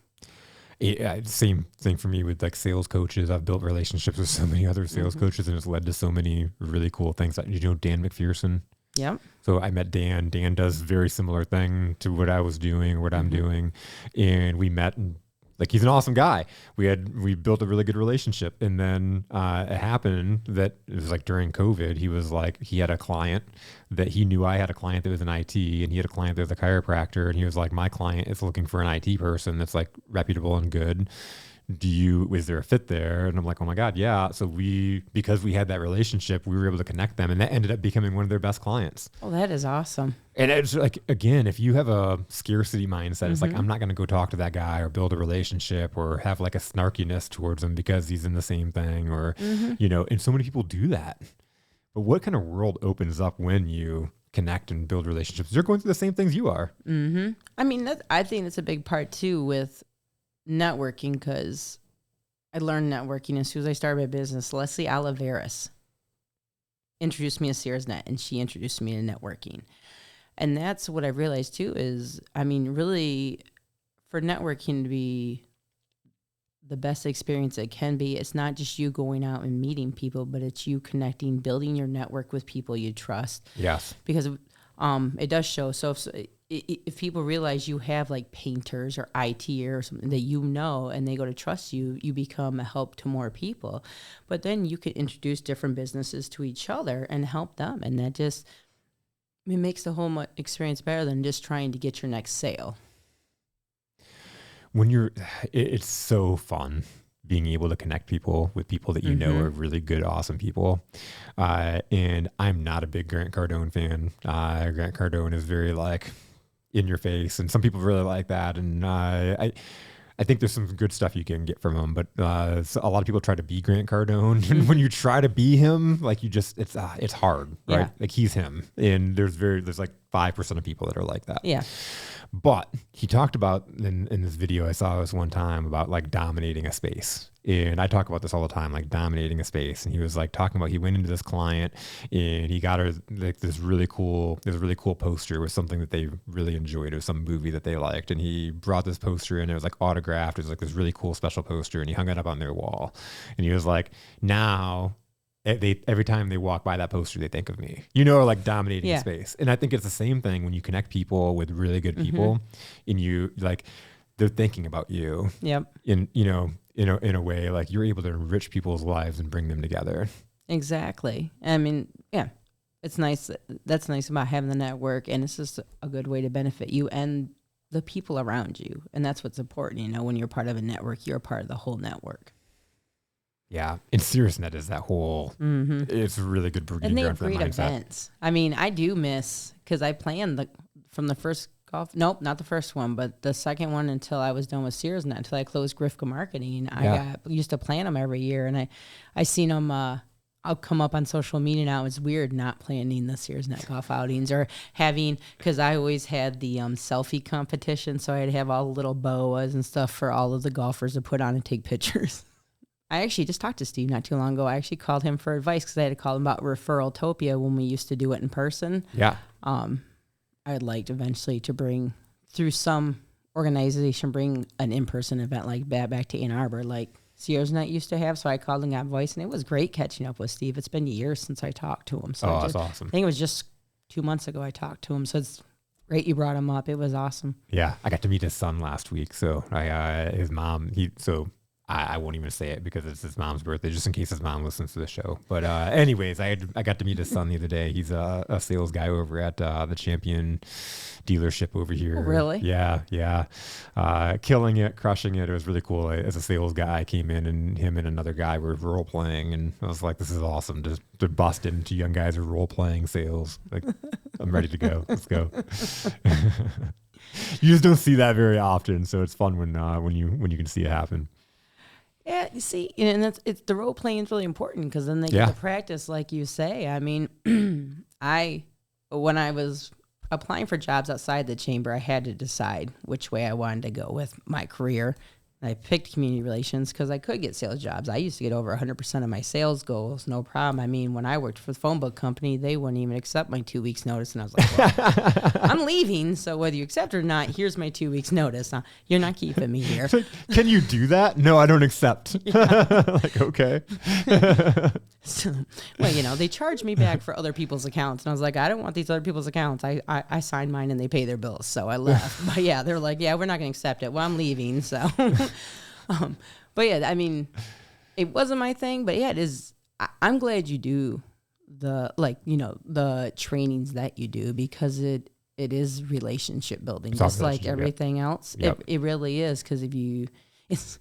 Yeah, same thing for me with like sales coaches. I've built relationships with so many other sales coaches, and it's led to so many really cool things. Dan McPherson? Yep. So I met Dan. Dan does a very similar thing to what I was doing, what I'm doing. And we met, and like, he's an awesome guy. We built a really good relationship. And then it happened that it was like during COVID, he had a client that he knew I had a client that was in IT, and he had a client that was a chiropractor. And he was like, my client is looking for an IT person that's like reputable and good. Is there a fit there? And I'm like, oh my God, yeah. So because we had that relationship, we were able to connect them, and that ended up becoming one of their best clients. Oh, that is awesome. And it's like, again, if you have a scarcity mindset, it's like, I'm not going to go talk to that guy or build a relationship or have like a snarkiness towards him because he's in the same thing, or, and so many people do that. But what kind of world opens up when you connect and build relationships? They're going through the same things you are. I think that's a big part too with networking, because I learned networking as soon as I started my business. Leslie Oliveris introduced me to SearsNet, and she introduced me to networking. And that's what I realized too is, really for networking to be the best experience it can be, it's not just you going out and meeting people, but it's you connecting, building your network with people you trust. Yes. Because it does show. So if people realize you have like painters or IT or something that and they go to trust you, you become a help to more people. But then you can introduce different businesses to each other and help them. And that just, it makes the whole experience better than just trying to get your next sale. It's so fun being able to connect people with people that you know are really good, awesome people. And I'm not a big Grant Cardone fan. Grant Cardone is very like in your face, and some people really like that. And I think there's some good stuff you can get from him, but so a lot of people try to be Grant Cardone, and when you try to be him, like it's hard, right? Yeah. Like he's him, and there's like 5% of people that are like that. Yeah. But he talked about in this video I saw this one time about like dominating a space. And I talk about this all the time, like dominating a space. And he was like talking about, he went into this client and he got her like this really cool poster with something that they really enjoyed. It was some movie that they liked. And he brought this poster in. It was like autographed. It was like this really cool special poster. And he hung it up on their wall. And he was like, now every time they walk by that poster, they think of me, or like dominating Yeah. space. And I think it's the same thing when you connect people with really good people and you like, they're thinking about you Yep. in a way, like you're able to enrich people's lives and bring them together. Exactly. I mean, yeah, it's nice. That's nice about having the network, and it's just a good way to benefit you and the people around you. And that's what's important. When you're part of a network, you're a part of the whole network. Yeah. And SiriusNet is that whole, it's really good breeding And they ground have for that great mindset. events. I mean, I do miss, because I planned from the first golf, nope, not the first one, but the second one until I was done with SiriusNet, until I closed Grifka Marketing. I used to plan them every year, and I seen them, I'll come up on social media now. It's weird not planning the SiriusNet golf outings or having, because I always had the selfie competition, so I'd have all the little boas and stuff for all of the golfers to put on and take pictures. I actually just talked to Steve not too long ago. I actually called him for advice because I had to call him about Referraltopia when we used to do it in person. Yeah. I'd like eventually to bring, through some organization, bring an in-person event like that back to Ann Arbor, like SiriusNet used to have. So I called and got voice, and it was great catching up with Steve. It's been years since I talked to him. So That's awesome. I think it was just 2 months ago I talked to him. So it's great you brought him up. It was awesome. Yeah. I got to meet his son last week. So his mom, I won't even say it because it's his mom's birthday, just in case his mom listens to the show. But anyways, I got to meet his son the other day. He's a sales guy over at the Champion dealership over here. Oh, really? Yeah. Killing it, crushing it. It was really cool. As a sales guy, I came in and him and another guy were role playing, and I was like, this is awesome to bust into young guys who are role playing sales. Like, I'm ready to go. Let's go. You just don't see that very often, so it's fun when you can see it happen. Yeah, you see, and it's the role playing is really important because then they get to practice, like you say. I mean, when I was applying for jobs outside the chamber, I had to decide which way I wanted to go with my career. I picked community relations because I could get sales jobs. I used to get over 100% of my sales goals, no problem. I mean, when I worked for the phone book company, they wouldn't even accept my 2 weeks notice. And I was like, well, I'm leaving, so whether you accept it or not, here's my 2 weeks notice. You're not keeping me here. Can you do that? No, I don't accept. Like, okay. So, well, they charged me back for other people's accounts. And I was like, I don't want these other people's accounts. I signed mine and they pay their bills. So I left. But yeah, they're like, yeah, we're not going to accept it. Well, I'm leaving. So, but yeah, I mean, it wasn't my thing, but yeah, it is. I'm glad you do the trainings that you do because it is relationship building, just like everything else. Yep. It really is. Cause if you, it's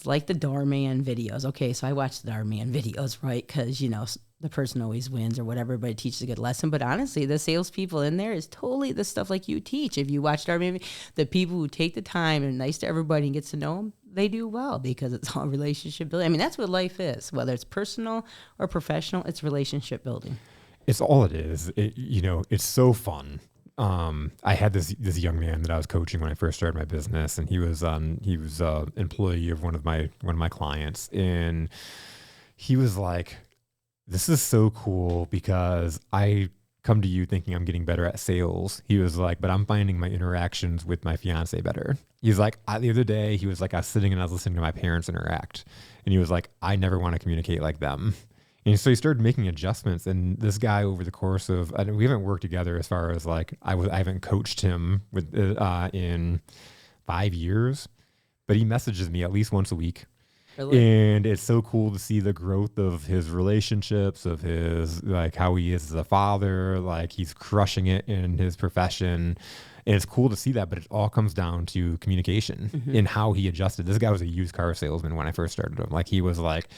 like the doorman videos. Okay, so I watch the doorman videos, right? Because the person always wins or whatever, but it teaches a good lesson. But honestly, the salespeople in there is totally the stuff like you teach. If you watch doorman, the people who take the time and are nice to everybody and gets to know them, they do well because it's all relationship building. I mean, that's what life is, whether it's personal or professional. It's relationship building. It's all it is. It's so fun. I had this young man that I was coaching when I first started my business, and he was employee of one of my clients, and he was like, "This is so cool because I come to you thinking I'm getting better at sales." He was like, "But I'm finding my interactions with my fiance better." He's like, the other day he was like, I was sitting and I was listening to my parents interact, and he was like, "I never want to communicate like them." And so he started making adjustments, and this guy over the course of, we haven't worked together as far as like, I haven't coached him in 5 years, but he messages me at least once a week. Really? And it's so cool to see the growth of his relationships, of his, like how he is as a father, like he's crushing it in his profession. And it's cool to see that, but it all comes down to communication and how he adjusted. This guy was a used car salesman when I first started him. Like he was like,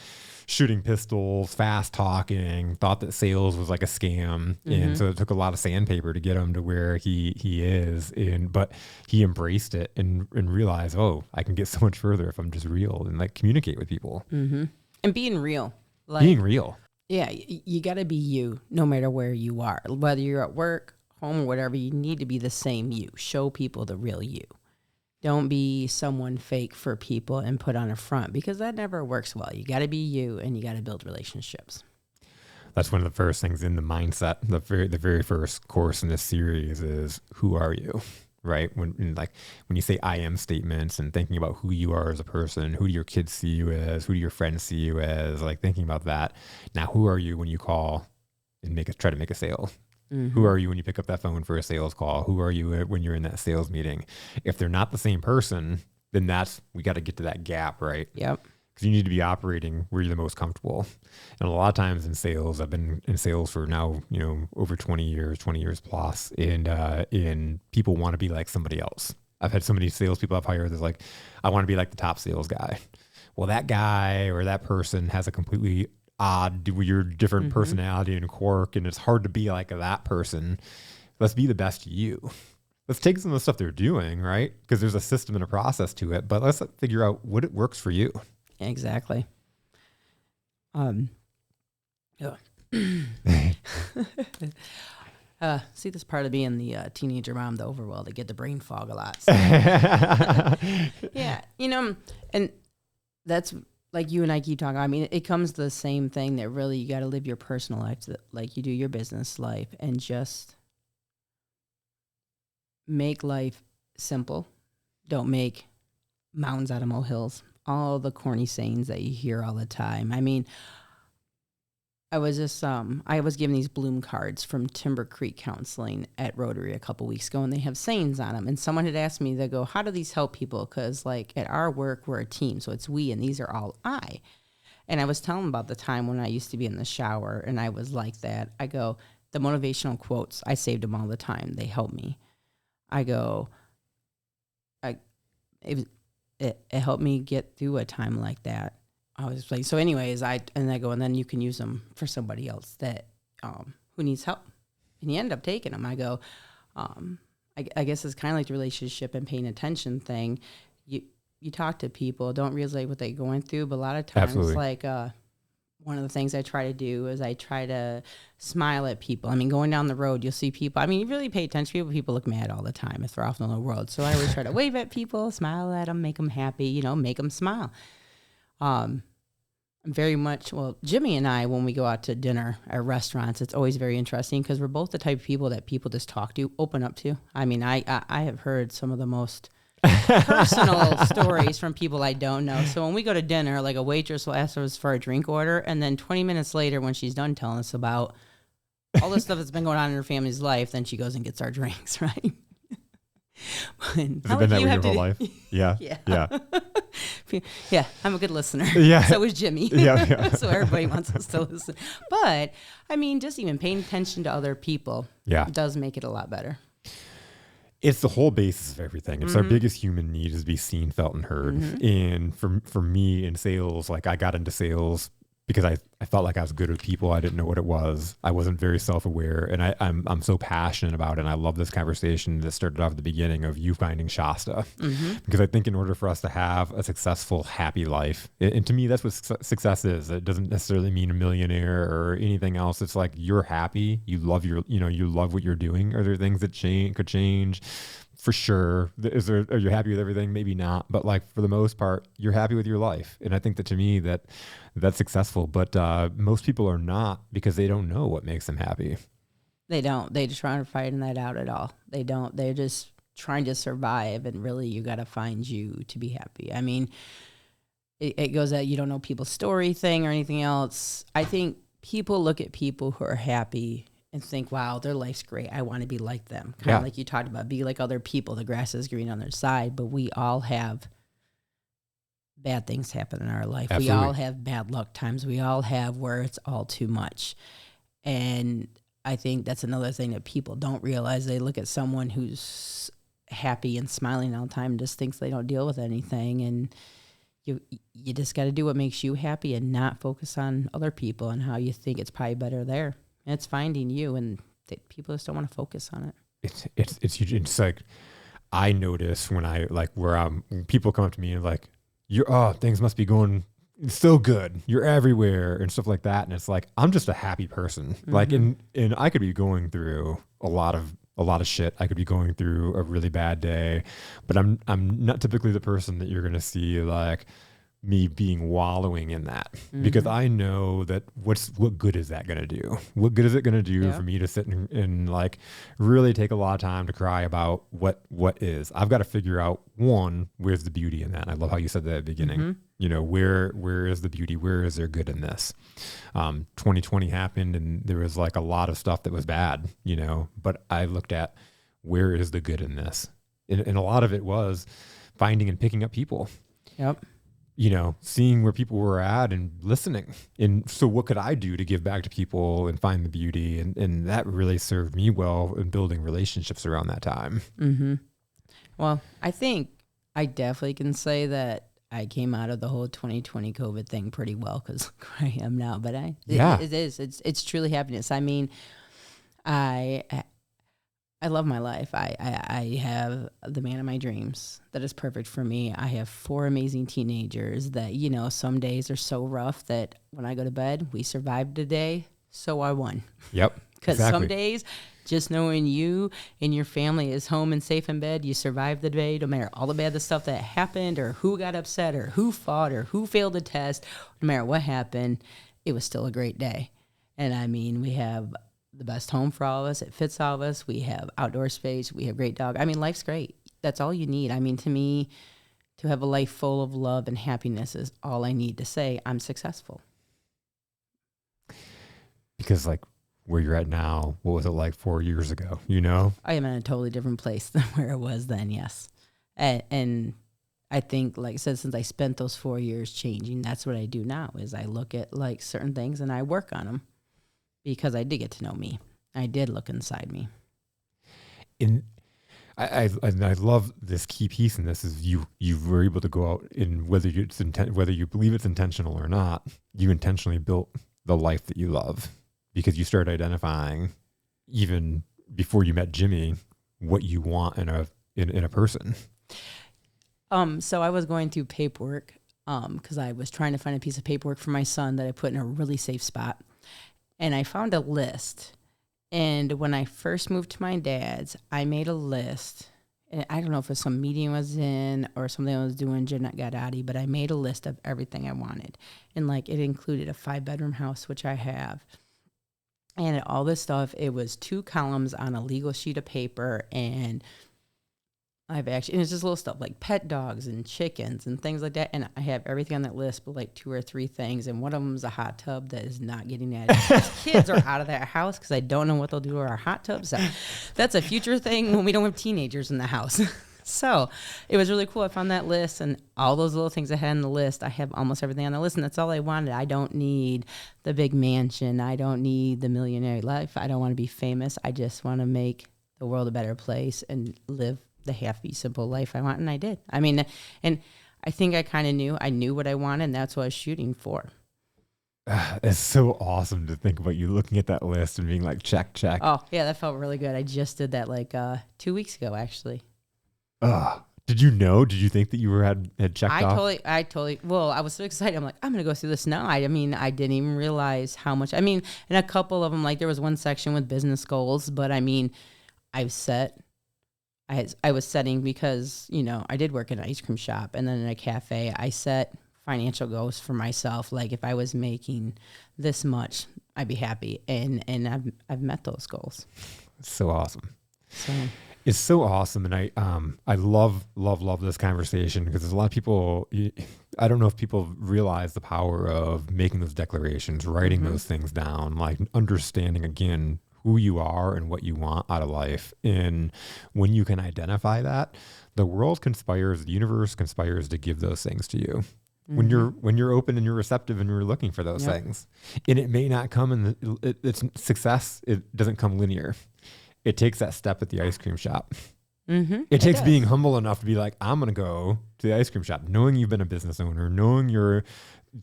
shooting pistols, fast talking, thought that sales was like a scam. And so it took a lot of sandpaper to get him to where he is. But he embraced it and realized, oh, I can get so much further if I'm just real and like communicate with people. And being real. Being real. Yeah. You got to be you no matter where you are, whether you're at work, home, or whatever. You need to be the same you. Show people the real you. Don't be someone fake for people and put on a front because that never works well. You got to be you and you got to build relationships. That's one of the first things in the mindset. The very first course in this series is, who are you? right? When you say I am statements and thinking about who you are as a person, who do your kids see you as, who do your friends see you as, like thinking about that. Now, who are you when you call and try to make a sale? Who are you when you pick up that phone for a sales call? Who are you when you're in that sales meeting? If they're not the same person, then we got to get to that gap, right? Yep. Because you need to be operating where you're the most comfortable. And a lot of times in sales, I've been in sales for now, over 20 years plus, and people want to be like somebody else. I've had so many salespeople I've hired that's like, I want to be like the top sales guy. Well, that guy or that person has a completely odd, weird, different personality and quirk, and it's hard to be like that person. Let's be the best you. Let's take some of the stuff they're doing, right? Because there's a system and a process to it, but let's figure out what it works for you. Exactly. See, this part of being the teenager mom, the overwhelmed, I get the brain fog a lot. So. Yeah, and that's like you and I keep talking. I mean, it comes to the same thing that really you got to live your personal life like you do your business life, and just make life simple. Don't make mountains out of molehills. All the corny sayings that you hear all the time. I mean, I was just, I was given these Bloom cards from Timber Creek Counseling at Rotary a couple weeks ago, and they have sayings on them. And someone had asked me, they go, how do these help people? Because like at our work, we're a team. So it's we, and these are all I. And I was telling them about the time when I used to be in the shower and I was like that. I go, the motivational quotes, I saved them all the time. They help me. I go, it helped me get through a time like that. I was like, so anyways, I go, and then you can use them for somebody else that, who needs help. And you end up taking them. I go, I guess it's kind of like the relationship and paying attention thing. You talk to people, don't realize what they're going through, but a lot of times, Absolutely. like, one of the things I try to do is I try to smile at people. I mean, going down the road, you'll see people. I mean, you really pay attention to people. People look mad all the time if they're off in the world. So I always try to wave at people, smile at them, make them happy, make them smile. Very much, well, Jimmy and I, when we go out to dinner at restaurants, it's always very interesting because we're both the type of people that people just talk to, open up to. I mean, I have heard some of the most personal stories from people I don't know. So when we go to dinner, like a waitress will ask us for a drink order, and then 20 minutes later, when she's done telling us about all the stuff that's been going on in her family's life, then she goes and gets our drinks, right? Has it been that way your whole life? Yeah. Yeah. Yeah, I'm a good listener. Yeah. So is Jimmy. Yeah. So everybody wants us to listen. But, I mean, just even paying attention to other people does make it a lot better. It's the whole basis of everything. It's our biggest human need is to be seen, felt, and heard. And for me in sales, like I got into sales because I felt like I was good with people. I didn't know what it was. I wasn't very self-aware, and I'm so passionate about it. And I love this conversation that started off at the beginning of you finding Shasta, because I think in order for us to have a successful, happy life, and to me that's what success is. It doesn't necessarily mean a millionaire or anything else. It's like you're happy, you love you love what you're doing. Are there things that could change? For sure. Are you happy with everything? Maybe not. But like for the most part, you're happy with your life. And I think that to me that's successful. But most people are not because they don't know what makes them happy. They don't. They just trying to find that out at all. They don't. They're just trying to survive. And really, you got to find you to be happy. I mean, it goes that you don't know people's story thing or anything else. I think people look at people who are happy and think, wow, their life's great. I want to be like them. Kind of like you talked about, be like other people. The grass is green on their side, but we all have bad things happen in our life. Absolutely. We all have bad luck times. We all have where it's all too much. And I think that's another thing that people don't realize. They look at someone who's happy and smiling all the time and just thinks they don't deal with anything. And you just got to do what makes you happy and not focus on other people and how you think it's probably better there. And it's finding you, and people just don't want to focus on it. It's huge. It's like I notice when when people come up to me and like, things must be going so good. You're everywhere and stuff like that. And it's like, I'm just a happy person. Like, and I could be going through a lot of shit. I could be going through a really bad day, but I'm not typically the person that you're going to see like me being wallowing in that because I know that what good is that going to do? What good is it going to do for me to sit and like really take a lot of time to cry about what is? I've got to figure out, one, where's the beauty in that? And I love how you said that at the beginning. You know, where is the beauty? Where is there good in this? 2020 happened and there was like a lot of stuff that was bad, you know, but I looked at where is the good in this? And a lot of it was finding and picking up people. Yep. You know, seeing where people were at and listening. And so what could I do to give back to people and find the beauty? And that really served me well in building relationships around that time. Well, I think I definitely can say that I came out of the whole 2020 COVID thing pretty well because I am now, but it's truly happiness. I mean, I love my life. I have the man of my dreams that is perfect for me. I have 4 amazing teenagers that, you know, some days are so rough that when I go to bed, we survived a day, so I won. Yep. Because some days, just knowing you and your family is home and safe in bed, you survived the day, no matter all the bad stuff that happened or who got upset or who fought or who failed the test, no matter what happened, it was still a great day. And I mean, we have the best home for all of us. It fits all of us. We have outdoor space. We have great dog. I mean, life's great. That's all you need. I mean, to me, to have a life full of love and happiness is all I need to say I'm successful. Because like where you're at now, what was it like 4 years ago? You know, I am in a totally different place than where I was then. Yes. And I think, like I said, since I spent those 4 years changing, that's what I do now is I look at like certain things and I work on them. Because I did get to know me. I did look inside me. And I love this key piece in this is you were able to go out and whether you believe it's intentional or not, you intentionally built the life that you love because you started identifying even before you met Jimmy what you want in a person. So I was going through paperwork because I was trying to find a piece of paperwork for my son that I put in a really safe spot. And I found a list. And when I first moved to my dad's, I made a list. And I don't know if it was some meeting I was in or something I was doing, Jeanette Gadati, but I made a list of everything I wanted. And like it included a 5-bedroom house, which I have. And all this stuff, it was 2 columns on a legal sheet of paper. And and it's just little stuff like pet dogs and chickens and things like that. And I have everything on that list, but like 2 or 3 things. And one of them is a hot tub that is not getting added. Kids are out of that house because I don't know what they'll do to our hot tub. So that's a future thing when we don't have teenagers in the house. So it was really cool. I found that list and all those little things I had on the list. I have almost everything on the list, and that's all I wanted. I don't need the big mansion. I don't need the millionaire life. I don't want to be famous. I just want to make the world a better place and live the happy, simple life I want, and I did. I mean, and I think I kind of knew what I wanted, and that's what I was shooting for. It's so awesome to think about you looking at that list and being like, check. Oh, yeah, that felt really good. I just did that like 2 weeks ago, actually. Did you know? Did you think that you had checked off? I totally, well, I was so excited. I'm like, I'm going to go through this now. I mean, I didn't even realize how much, I mean, in a couple of them, like there was one section with business goals, but I mean, I was setting because, you know, I did work in an ice cream shop and then in a cafe. I set financial goals for myself. Like if I was making this much, I'd be happy. And I've met those goals. It's so awesome. It's so awesome. And I love this conversation because there's a lot of people, I don't know if people realize the power of making those declarations, writing those things down, like understanding again, who you are and what you want out of life. And when you can identify that, the world conspires, the universe conspires to give those things to you. When you're open and you're receptive and you're looking for those things. And it may not come in it's success. It doesn't come linear. It takes that step at the ice cream shop. It takes being humble enough to be like, I'm going to go to the ice cream shop, knowing you've been a business owner, knowing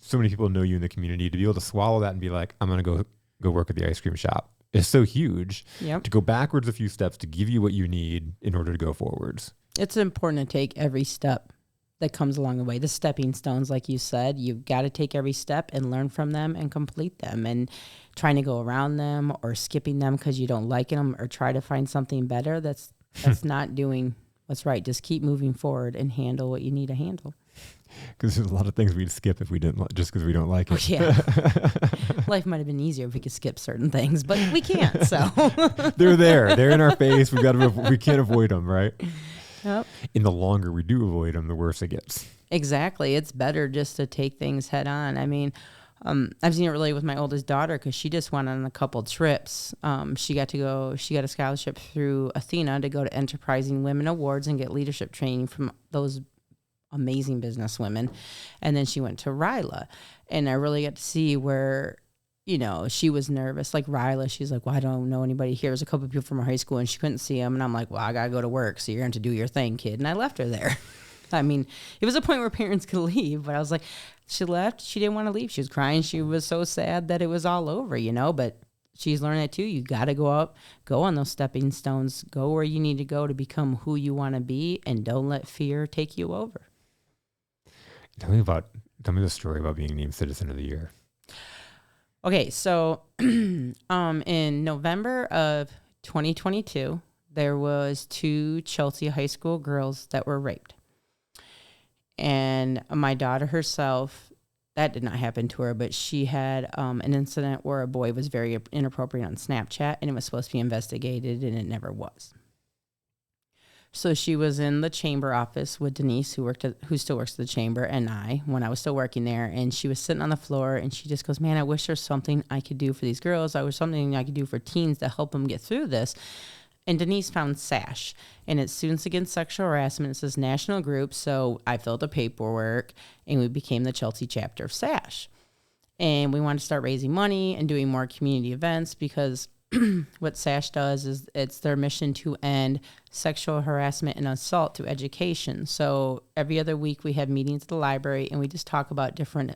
so many people know you in the community, to be able to swallow that and be like, I'm going to go work at the ice cream shop. Is so huge to go backwards a few steps to give you what you need in order to go forwards. It's important to take every step that comes along the way. The stepping stones, like you said, you've got to take every step and learn from them and complete them. And trying to go around them or skipping them because you don't like them or try to find something better, that's not doing what's right. Just keep moving forward and handle what you need to handle. Because there's a lot of things we'd skip if we didn't, just because we don't like it. Oh, yeah. Life might have been easier if we could skip certain things, but we can't. So They're there. They're in our face. We can't avoid them, right? Yep. And the longer we do avoid them, the worse it gets. Exactly. It's better just to take things head on. I mean, I've seen it really with my oldest daughter because she just went on a couple trips. She got a scholarship through Athena to go to Enterprising Women Awards and get leadership training from those amazing business women. And then she went to Ryla, and I really got to see where, she was nervous. Like Ryla, she's like, well, I don't know anybody here. There's a couple of people from her high school and she couldn't see them. And I'm like, well, I got to go to work. So you're going to do your thing, kid. And I left her there. I mean, it was a point where parents could leave, but I was like, she left. She didn't want to leave. She was crying. She was so sad that it was all over, but she's learned that too. You got to go up, go on those stepping stones, go where you need to go to become who you want to be, and don't let fear take you over. Tell me the story about being named Citizen of the Year. Okay, so in November of 2022, there was 2 Chelsea high school girls that were raped. And my daughter herself, that did not happen to her, but she had an incident where a boy was very inappropriate on Snapchat, and it was supposed to be investigated, and it never was. So she was in the chamber office with Denise, who still works at the chamber, and when I was still working there, and she was sitting on the floor, and she just goes, man, I wish there's something I could do for these girls. I wish something I could do for teens to help them get through this. And Denise found SASH, and it's Students Against Sexual Harassment. It's this national group, so I filled the paperwork, and we became the Chelsea chapter of SASH. And we wanted to start raising money and doing more community events because what SASH does is it's their mission to end sexual harassment and assault through education. So every other week we have meetings at the library, and we just talk about different,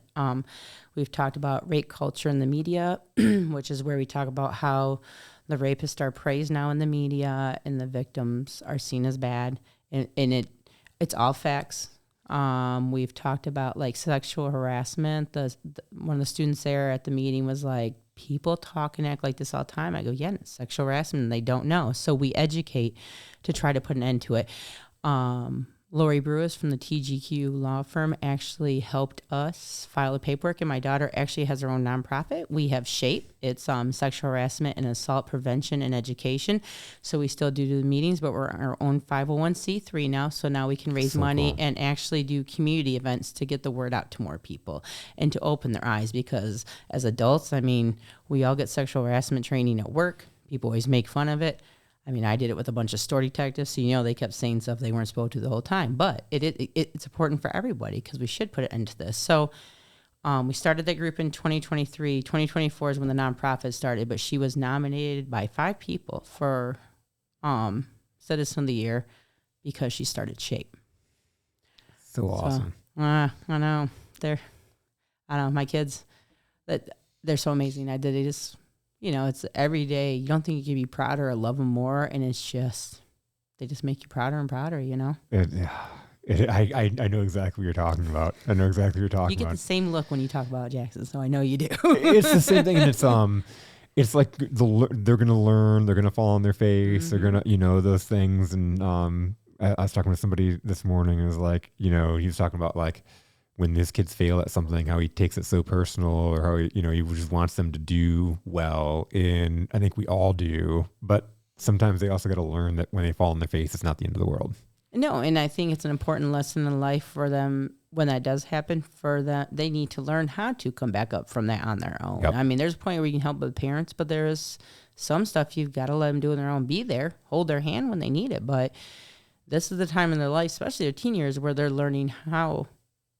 we've talked about rape culture in the media, which is where we talk about how the rapists are praised now in the media and the victims are seen as bad. And it's all facts. We've talked about like sexual harassment. One of the students there at the meeting was like, people talk and act like this all the time. I go, yeah, it's sexual harassment, and they don't know. So we educate to try to put an end to it. Lori Brewis from the TGQ law firm actually helped us file the paperwork, and my daughter actually has her own nonprofit. We have SHAPE. It's sexual harassment and assault prevention and education. So we still do the meetings, but we're our own 501c3 now. So now we can raise money and actually do community events to get the word out to more people and to open their eyes, because as adults, I mean, we all get sexual harassment training at work. People always make fun of it. I mean, I did it with a bunch of store detectives, so, they kept saying stuff they weren't supposed to the whole time. But it's important for everybody because we should put an end to this. So we started that group in 2023. 2024 is when the nonprofit started, but she was nominated by 5 people for Citizen of the Year because she started SHAPE. So awesome. I know. My kids, they're so amazing. They just... it's every day. You don't think you could be prouder or love them more, and it's just, they just make you prouder and prouder, I know exactly what you're talking about. You get the same look when you talk about Jackson, so I know you do. It's the same thing, and it's like they're gonna learn, they're gonna fall on their face, they're gonna, those things. And I was talking with somebody this morning, and it was like, he was talking about like, when his kids fail at something, how he takes it so personal, or how he just wants them to do well. And I think we all do, but sometimes they also got to learn that when they fall on their face, it's not the end of the world. No, and I think it's an important lesson in life for them when that does happen. They need to learn how to come back up from that on their own. Yep. I mean, there's a point where you can help with parents, but there is some stuff you've got to let them do on their own. Be there, hold their hand when they need it. But this is the time in their life, especially their teen years, where they're learning how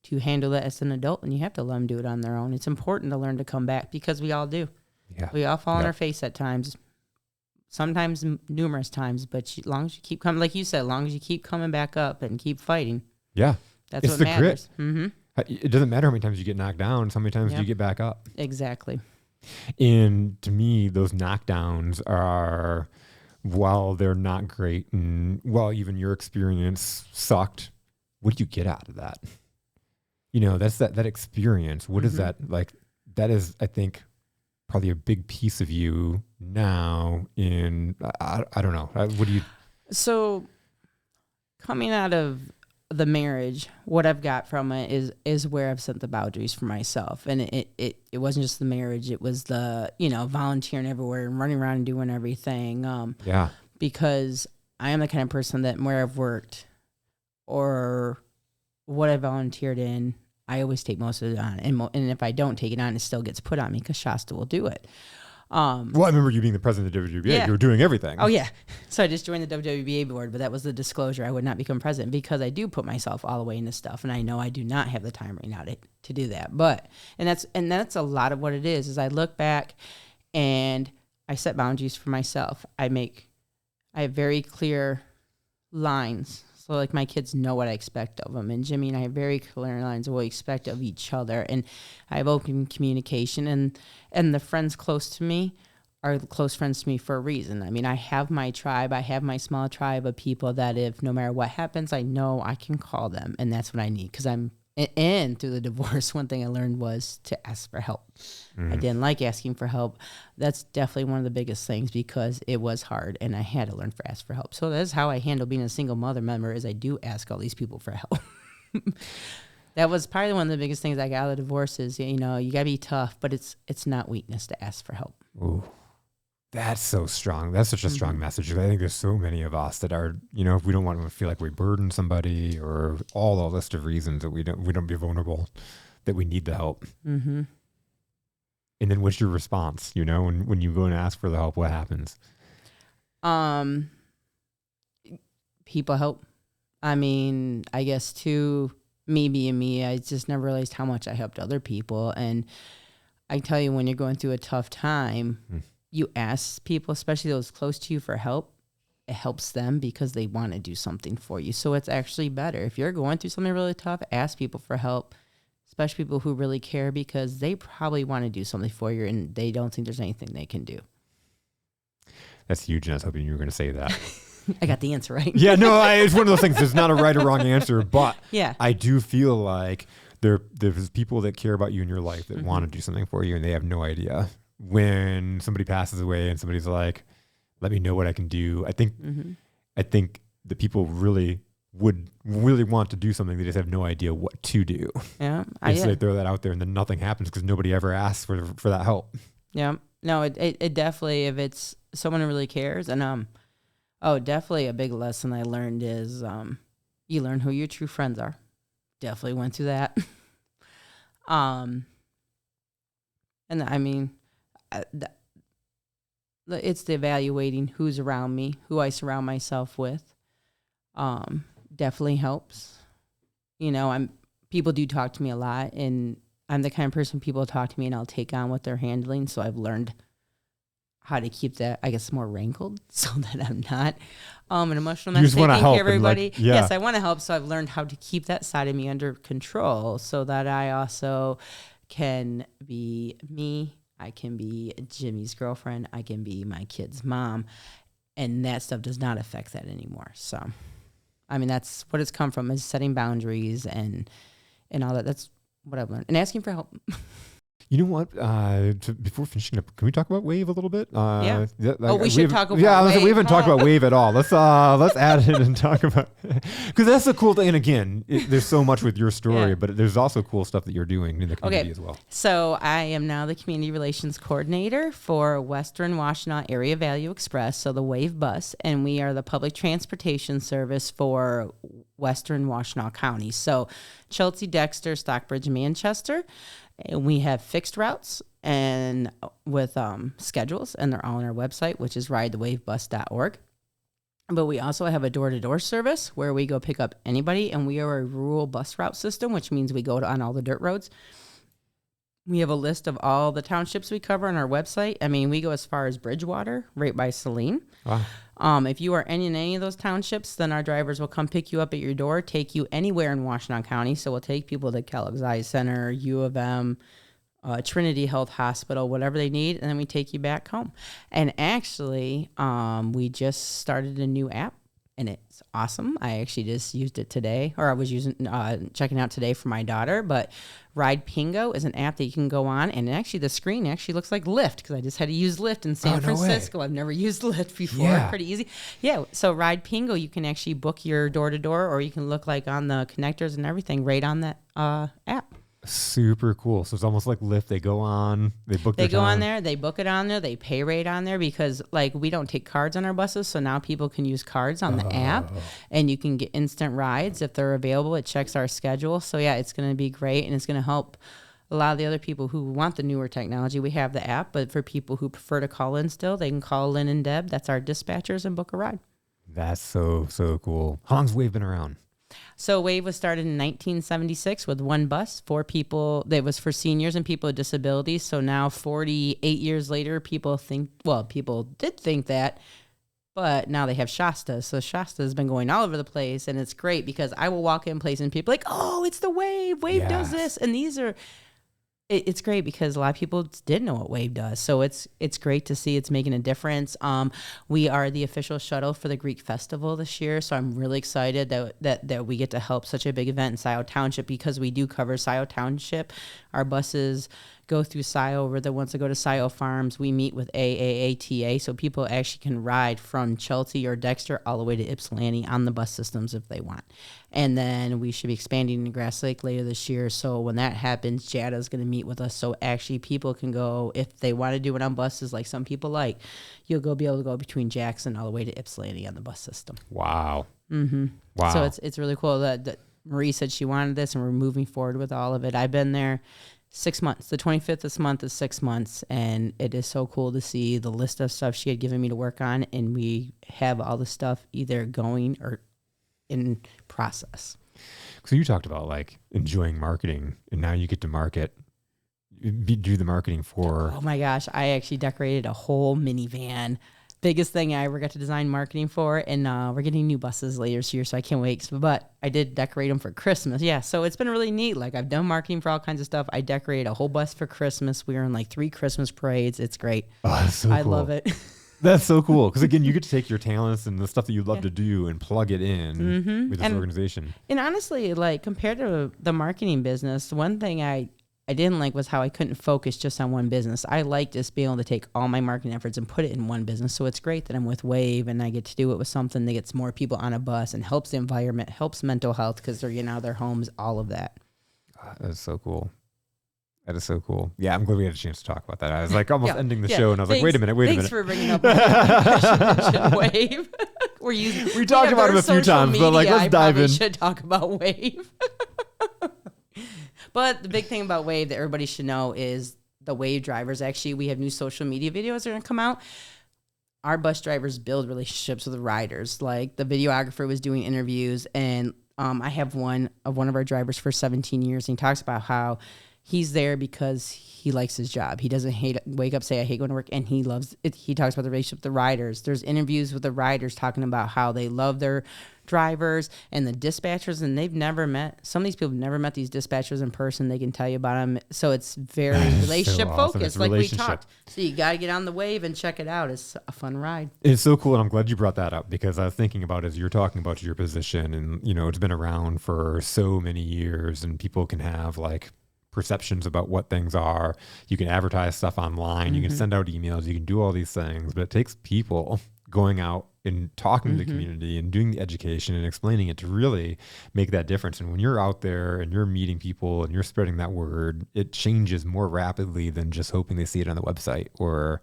to handle that as an adult, and you have to let them do it on their own. It's important to learn to come back because we all do. Yeah. We all fall on our face at times, sometimes numerous times, but as long as you keep coming, like you said, as long as you keep coming back up and keep fighting. Yeah. That's what matters. Mm-hmm. It doesn't matter how many times you get knocked down. So many times you get back up. Exactly. And to me, those knockdowns are, while they're not great, and while even your experience sucked, what do you get out of that? That's that experience. What is that like? That is, I think, probably a big piece of you now. I don't know. What do you? So, coming out of the marriage, what I've got from it is where I've set the boundaries for myself. And it wasn't just the marriage, it was the, volunteering everywhere and running around and doing everything. Because I am the kind of person that where I've worked or what I volunteered in, I always take most of it on. And if I don't take it on, it still gets put on me because Shasta will do it. Well, I remember you being the president of the WWBA. Yeah. You were doing everything. Oh, yeah. So I just joined the WWBA board, but that was the disclosure. I would not become president because I do put myself all the way into stuff, and I know I do not have the time right now to do that. But and that's a lot of what it is I look back and I set boundaries for myself. I have very clear lines. So, like, my kids know what I expect of them. And Jimmy and I have very clear lines of what we expect of each other. And I have open communication. And the friends close to me are close friends to me for a reason. I mean, I have my tribe. I have my small tribe of people that if no matter what happens, I know I can call them. And that's what I need. Because and through the divorce, one thing I learned was to ask for help. I didn't like asking for help. That's definitely one of the biggest things because it was hard and I had to learn to ask for help. So that's how I handle being a single mother member is I do ask all these people for help. That was probably one of the biggest things I got out of the divorce is, you got to be tough, but it's not weakness to ask for help. Ooh. That's so strong. That's such a strong message. I think there's so many of us that are, if we don't want to feel like we burden somebody or all the list of reasons that we don't be vulnerable, that we need the help. Mm-hmm. And then what's your response? When you go and ask for the help, what happens? People help. I mean, I guess too, me being me, I just never realized how much I helped other people. And I tell you, when you're going through a tough time, you ask people, especially those close to you, for help. It helps them because they want to do something for you. So it's actually better. If you're going through something really tough, ask people for help, especially people who really care because they probably want to do something for you and they don't think there's anything they can do. That's huge, and I was hoping you were going to say that. I got the answer right. Yeah, no, it's one of those things. There's not a right or wrong answer, but yeah. I do feel like there's people that care about you in your life that want to do something for you and they have no idea. When somebody passes away and somebody's like, let me know what I can do. I think the people really would really want to do something. They just have no idea what to do. Yeah. So they throw that out there and then nothing happens because nobody ever asks for that help. Yeah. No, it definitely, if it's someone who really cares. And, definitely a big lesson I learned is you learn who your true friends are. Definitely went through that. And I mean, it's the evaluating who's around me, who I surround myself with. Definitely helps. People do talk to me a lot, and I'm the kind of person people talk to me and I'll take on what they're handling. So I've learned how to keep that, I guess, more rankled so that I'm not an emotional mess. You just want to help everybody. Yes, I want to help. So I've learned how to keep that side of me under control so that I also can be me. I can be Jimmy's girlfriend. I can be my kid's mom. And that stuff does not affect that anymore. So, I mean, that's what it's come from is setting boundaries and all that. That's what I've learned. And asking for help. You know what? Before finishing up, can we talk about Wave a little bit? Yeah. We should talk about Wave. We haven't talked about Wave at all. Let's add it and talk about because that's the cool thing. And again, there's so much with your story, but there's also cool stuff that you're doing in the community as well. So I am now the community relations coordinator for Washtenaw Area Value Express, so the Wave bus, and we are the public transportation service for Western Washtenaw County. So Chelsea, Dexter, Stockbridge, Manchester. And we have fixed routes and with schedules, and they're all on our website, which is ridethewavebus.org. But we also have a door-to-door service where we go pick up anybody, and we are a rural bus route system, which means we go on all the dirt roads. We have a list of all the townships we cover on our website. I mean, we go as far as Bridgewater, right by Saline. Wow. If you are in any of those townships, then our drivers will come pick you up at your door, take you anywhere in Washtenaw County. So we'll take people to Kellogg's Eye Center, U of M, Trinity Health Hospital, whatever they need, and then we take you back home. And actually, we just started a new app and it's awesome. I actually just used it today, or I was checking out today for my daughter. But Ride Pingo is an app that you can go on, and actually the screen actually looks like Lyft, because I just had to use Lyft in San Francisco. I've never used Lyft before. Yeah. Pretty easy. Yeah. So Ride Pingo, you can actually book your door to door, or you can look like on the connectors and everything right on that app. Super cool. So it's almost like Lyft. They go on, they book They their go on time. there, they book it on there, they pay rate on there, because like we don't take cards on our buses, so now people can use cards on the app, and you can get instant rides if they're available. It checks our schedule. So yeah, it's going to be great, and it's going to help a lot of the other people who want the newer technology. We have the app, but for people who prefer to call in still, they can call Lynn and Deb. That's our dispatchers, and book a ride. That's so cool. How long's Wave been around? So Wave was started in 1976 with one bus for people that was for seniors and people with disabilities. So now 48 years later, people did think that, but now they have Shasta. So Shasta has been going all over the place, and it's great because I will walk in places and people are like, oh, it's the Wave. Wave does this. And it's great because a lot of people didn't know what Wave does. So it's great to see it's making a difference. We are the official shuttle for the Greek Festival this year. So I'm really excited that we get to help such a big event in Scioto Township, because we do cover Scioto Township. Our buses go through Scioto. We're the ones that go to Scioto Farms. We meet with AAATA, so people actually can ride from Chelsea or Dexter all the way to Ypsilanti on the bus systems if they want. And then we should be expanding to Grass Lake later this year. So when that happens, JADA's going to meet with us. So actually people can go, if they want to do it on buses like some people like, you'll be able to go between Jackson all the way to Ypsilanti on the bus system. Wow. Mm-hmm. Wow. So it's really cool that Marie said she wanted this, and we're moving forward with all of it. I've been there 6 months. The 25th this month is 6 months, and it is so cool to see the list of stuff she had given me to work on, and we have all the stuff either going or in process. So you talked about like enjoying marketing, and now you get to do the marketing for. Oh my gosh, I actually decorated a whole minivan. Biggest thing I ever got to design marketing for, and we're getting new buses later this year, so I can't wait. But I did decorate them for Christmas. Yeah, so it's been really neat. Like, I've done marketing for all kinds of stuff. I decorated a whole bus for Christmas. We were in like 3 Christmas parades. It's great. Oh, that's so I cool. love it. That's so cool. Because again, you get to take your talents and the stuff that you love to do and plug it in with this organization. And honestly, like compared to the marketing business, one thing I didn't like was how I couldn't focus just on one business. I like just being able to take all my marketing efforts and put it in one business. So it's great that I'm with Wave and I get to do it with something that gets more people on a bus and helps the environment, helps mental health because they're getting out of their homes, all of that. That's so cool. That is so cool. Yeah, I'm glad we had a chance to talk about that. I was like almost ending the show, and I was like, wait a minute. Thanks for bringing up Wave. We talked about it a few times, but like, let's dive in. I should talk about Wave. But the big thing about Wave that everybody should know is the Wave drivers. Actually, we have new social media videos that are going to come out. Our bus drivers build relationships with the riders. Like the videographer was doing interviews, and I have one of our drivers for 17 years, and he talks about how he's there because he likes his job. He doesn't wake up, say, I hate going to work, and he loves it. He talks about the relationship with the riders. There's interviews with the riders talking about how they love their drivers and the dispatchers, and they've never met. Some of these people have never met these dispatchers in person. They can tell you about them. So it's very relationship focused, like we talked. So you got to get on the Wave and check it out. It's a fun ride. It's so cool, and I'm glad you brought that up because I was thinking about as you're talking about your position, and it's been around for so many years, and people can have like perceptions about what things are. You can advertise stuff online. You can send out emails. You can do all these things, but it takes people going out and talking to the community and doing the education and explaining it to really make that difference. And when you're out there and you're meeting people and you're spreading that word, it changes more rapidly than just hoping they see it on the website or,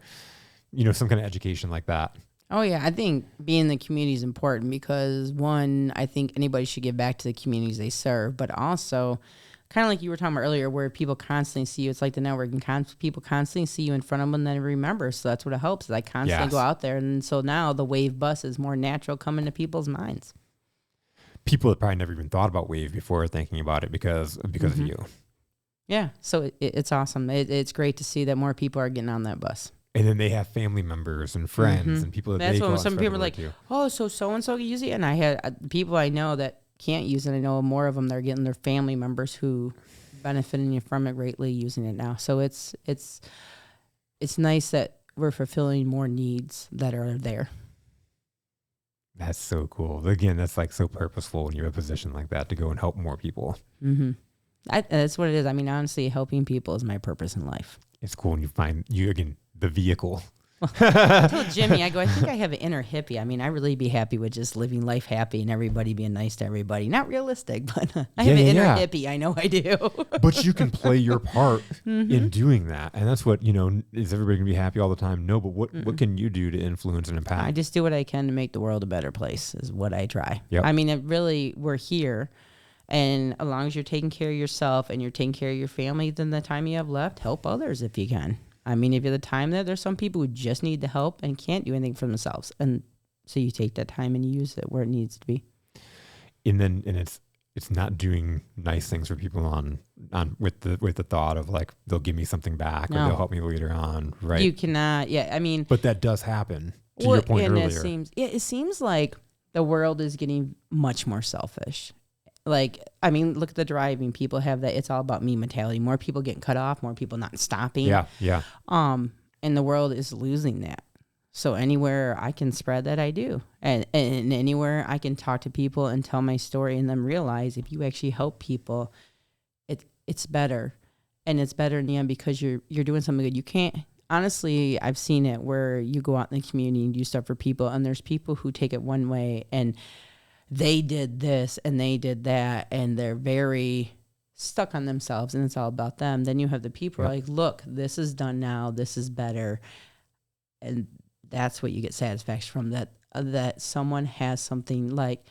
some kind of education like that. Oh, yeah. I think being in the community is important because, one, I think anybody should give back to the communities they serve, but also kind of like you were talking about earlier, where people constantly see you. It's like the networking. People constantly see you in front of them and then remember. So that's what it helps. Is I constantly go out there. And so now the Wave bus is more natural coming to people's minds. People that probably never even thought about Wave before are thinking about it because of you. Yeah. So it's awesome. It's great to see that more people are getting on that bus. And then they have family members and friends and people that that's they go when some people are like, to. oh, so-and-so can use it. And I had people I know that can't use it. I know more of them, they're getting their family members who benefiting from it greatly using it now. So it's nice that we're fulfilling more needs that are there. That's so cool. Again, that's like so purposeful when you're in a position like that to go and help more people. Mm-hmm. That's what it is. I mean, honestly, helping people is my purpose in life. It's cool when you find again, the vehicle. I told Jimmy, I go, I think I have an inner hippie. I mean, I really be happy with just living life happy and everybody being nice to everybody. Not realistic, but I have an inner hippie. I know I do. But you can play your part in doing that. And that's what, is everybody going to be happy all the time? No, but what can you do to influence and impact? I just do what I can to make the world a better place is what I try. Yep. I mean, we're here. And as long as you're taking care of yourself and you're taking care of your family, then the time you have left, help others if you can. I mean, if you're the time there's some people who just need the help and can't do anything for themselves. And so you take that time and you use it where it needs to be. And it's not doing nice things for people on with the thought of like, they'll give me something back or they'll help me later on. Right. You cannot. Yeah. I mean, but that does happen to your point earlier. It seems like the world is getting much more selfish. Like, I mean, look at the driving. People have that it's all about me mentality. More people getting cut off, more people not stopping. Yeah, yeah. And the world is losing that. So anywhere I can spread that, I do. And anywhere I can talk to people and tell my story and them realize if you actually help people, it's better. And it's better in the end because you're doing something good. You can't, honestly, I've seen it where you go out in the community and do stuff for people and there's people who take it one way and they did this and they did that and they're very stuck on themselves and it's all about them. Then you have the people who are like, look, this is done now. This is better. And that's what you get satisfaction from, that someone has something like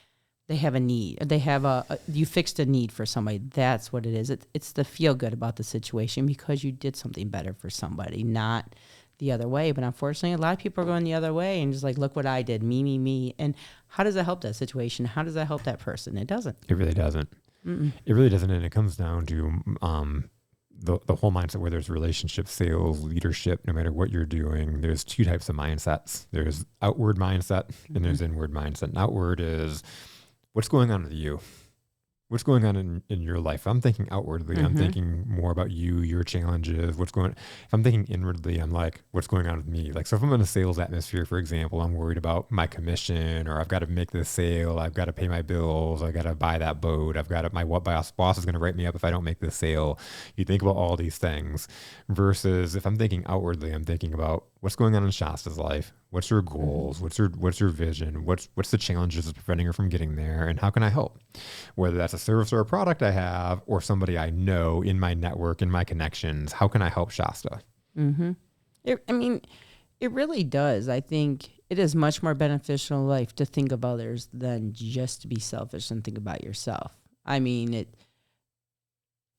they have a need. They have you fixed a need for somebody. That's what it is. It's the feel good about the situation because you did something better for somebody, not the other way. But unfortunately, a lot of people are going the other way and just like, look what I did, me. And how does that help that situation? How does that help that person? It doesn't. It really doesn't. Mm-mm. It really doesn't. And it comes down to the whole mindset where there's relationship, sales, leadership, no matter what you're doing, there's two types of mindsets. There's outward mindset and there's inward mindset. And outward is what's going on with you. What's going on in your life? If I'm thinking outwardly, I'm thinking more about you, your challenges, what's going on. If I'm thinking inwardly, I'm like, what's going on with me? Like, so if I'm in a sales atmosphere, for example, I'm worried about my commission or I've got to make this sale. I've got to pay my bills. I got to buy that boat. My boss is going to write me up if I don't make this sale. You think about all these things versus if I'm thinking outwardly, I'm thinking about what's going on in Shasta's life. What's her goals? What's her vision? What's the challenges that's preventing her from getting there? And how can I help? Whether that's a service or a product I have or somebody I know in my network, in my connections, how can I help Shasta? Mm-hmm. It really does. I think it is much more beneficial in life to think of others than just to be selfish and think about yourself. I mean,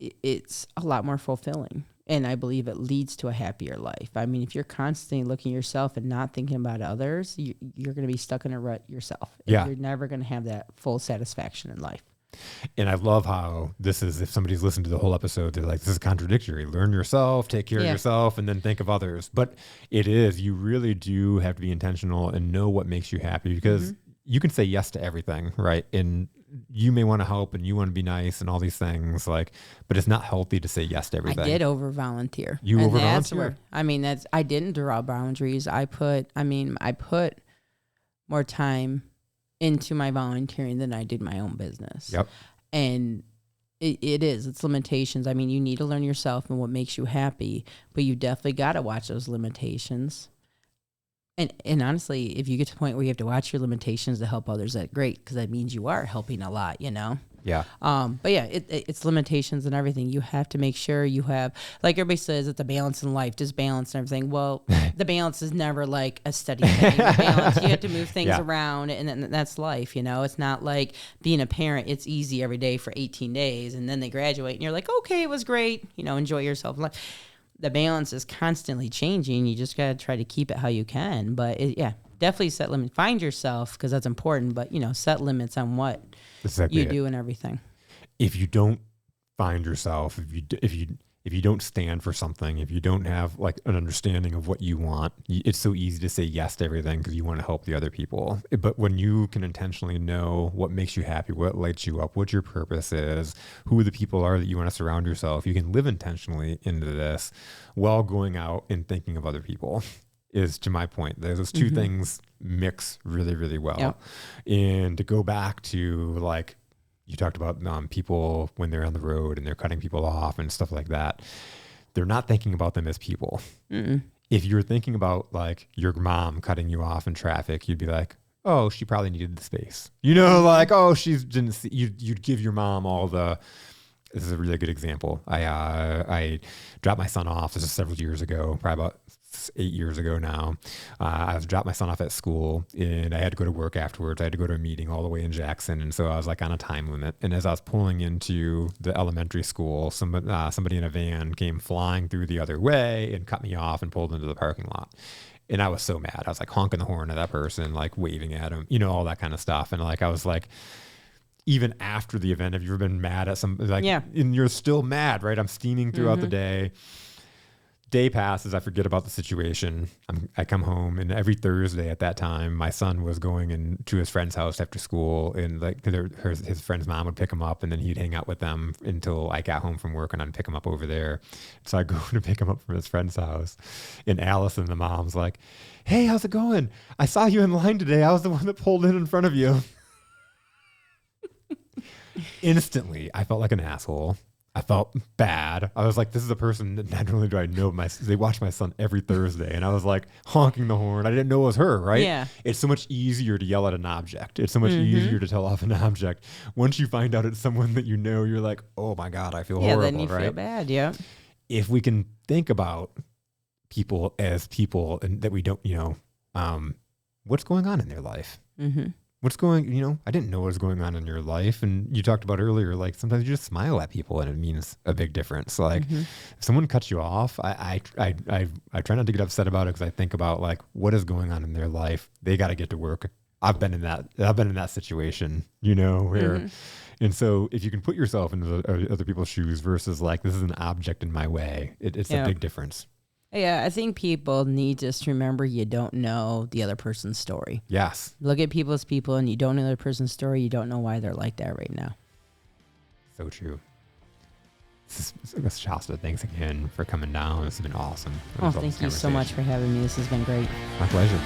it's a lot more fulfilling. And I believe it leads to a happier life. I mean, if you're constantly looking at yourself and not thinking about others, you're going to be stuck in a rut yourself. Yeah. You're never going to have that full satisfaction in life. And I love how this is, if somebody's listened to the whole episode, they're like, this is contradictory. Learn yourself, take care of yourself, and then think of others. But it is, you really do have to be intentional and know what makes you happy because you can say yes to everything, right? And you may want to help and you want to be nice and all these things, like, but it's not healthy to say yes to everything. I did over volunteer. You over volunteer? I didn't draw boundaries. I put more time into my volunteering than I did my own business. Yep. And it's limitations. I mean, you need to learn yourself and what makes you happy, but you definitely got to watch those limitations. And honestly, if you get to the point where you have to watch your limitations to help others, that's great because that means you are helping a lot, Yeah. But yeah, it's limitations and everything. You have to make sure you have, like everybody says, it's a balance in life, just balance and everything. Well, the balance is never like a steady thing. The balance, you have to move things around, and that's life. It's not like being a parent. It's easy every day for 18 days, and then they graduate, and you're like, okay, it was great. Enjoy yourself. The balance is constantly changing. You just got to try to keep it how you can. But definitely set limits. Find yourself because that's important. But set limits on what you do and everything. If you don't find yourself, if you don't stand for something, if you don't have like an understanding of what you want, it's so easy to say yes to everything because you want to help the other people. But when you can intentionally know what makes you happy, what lights you up, what your purpose is, who the people are that you want to surround yourself, you can live intentionally into this while going out and thinking of other people. is to my point. Those two things mix really, really well. Yep. And to go back to like, you talked about people when they're on the road and they're cutting people off and stuff like that. They're not thinking about them as people. If you're thinking about like your mom cutting you off in traffic, you'd be like, oh, she probably needed the space. You know, like, oh, she didn't see, you'd give your mom all the, this is a really good example. I dropped my son off, this is several years ago, probably about 8 years ago now. I dropped my son off at school and I had to go to work afterwards. I had to go to a meeting all the way in Jackson. And so I was like on a time limit. And as I was pulling into the elementary school, somebody in a van came flying through the other way and cut me off and pulled into the parking lot. And I was so mad. I was like honking the horn at that person, like waving at him, you know, all that kind of stuff. And like, I was like, even after the event, have you ever been mad at some, like, and you're still mad, right? I'm steaming throughout the day. Day passes, I forget about the situation. I come home, and every Thursday at that time, my son was going to his friend's house after school, and like his friend's mom would pick him up, and then he'd hang out with them until I got home from work, and I'd pick him up over there. So I go to pick him up from his friend's house, and Allison, the mom's like, "Hey, how's it going? I saw you in line today. I was the one that pulled in front of you." Instantly, I felt like an asshole. I felt bad. I was like, this is a person that not only do I know, they watch my son every Thursday. And I was like honking the horn. I didn't know it was her, right? Yeah. It's so much easier to yell at an object. It's so much easier to tell off an object. Once you find out it's someone that you know, you're like, oh my God, I feel horrible, then you right? feel bad, yeah. If we can think about people as people and that we don't, you know, what's going on in their life? What's going, you know, I didn't know what was going on in your life. And you talked about earlier, like sometimes you just smile at people and it means a big difference. Like if someone cuts you off, I try not to get upset about it because I think about like what is going on in their life. They got to get to work. I've been in that situation, you know, where, and so if you can put yourself into other people's shoes versus like, this is an object in my way, it's a big difference. Yeah, I think people need just to remember you don't know the other person's story. Yes. Look at people as people and you don't know the other person's story. You don't know why they're like that right now. So true. Shasta, thanks again for coming down. This has been awesome. Thank you so much for having me. This has been great. My pleasure.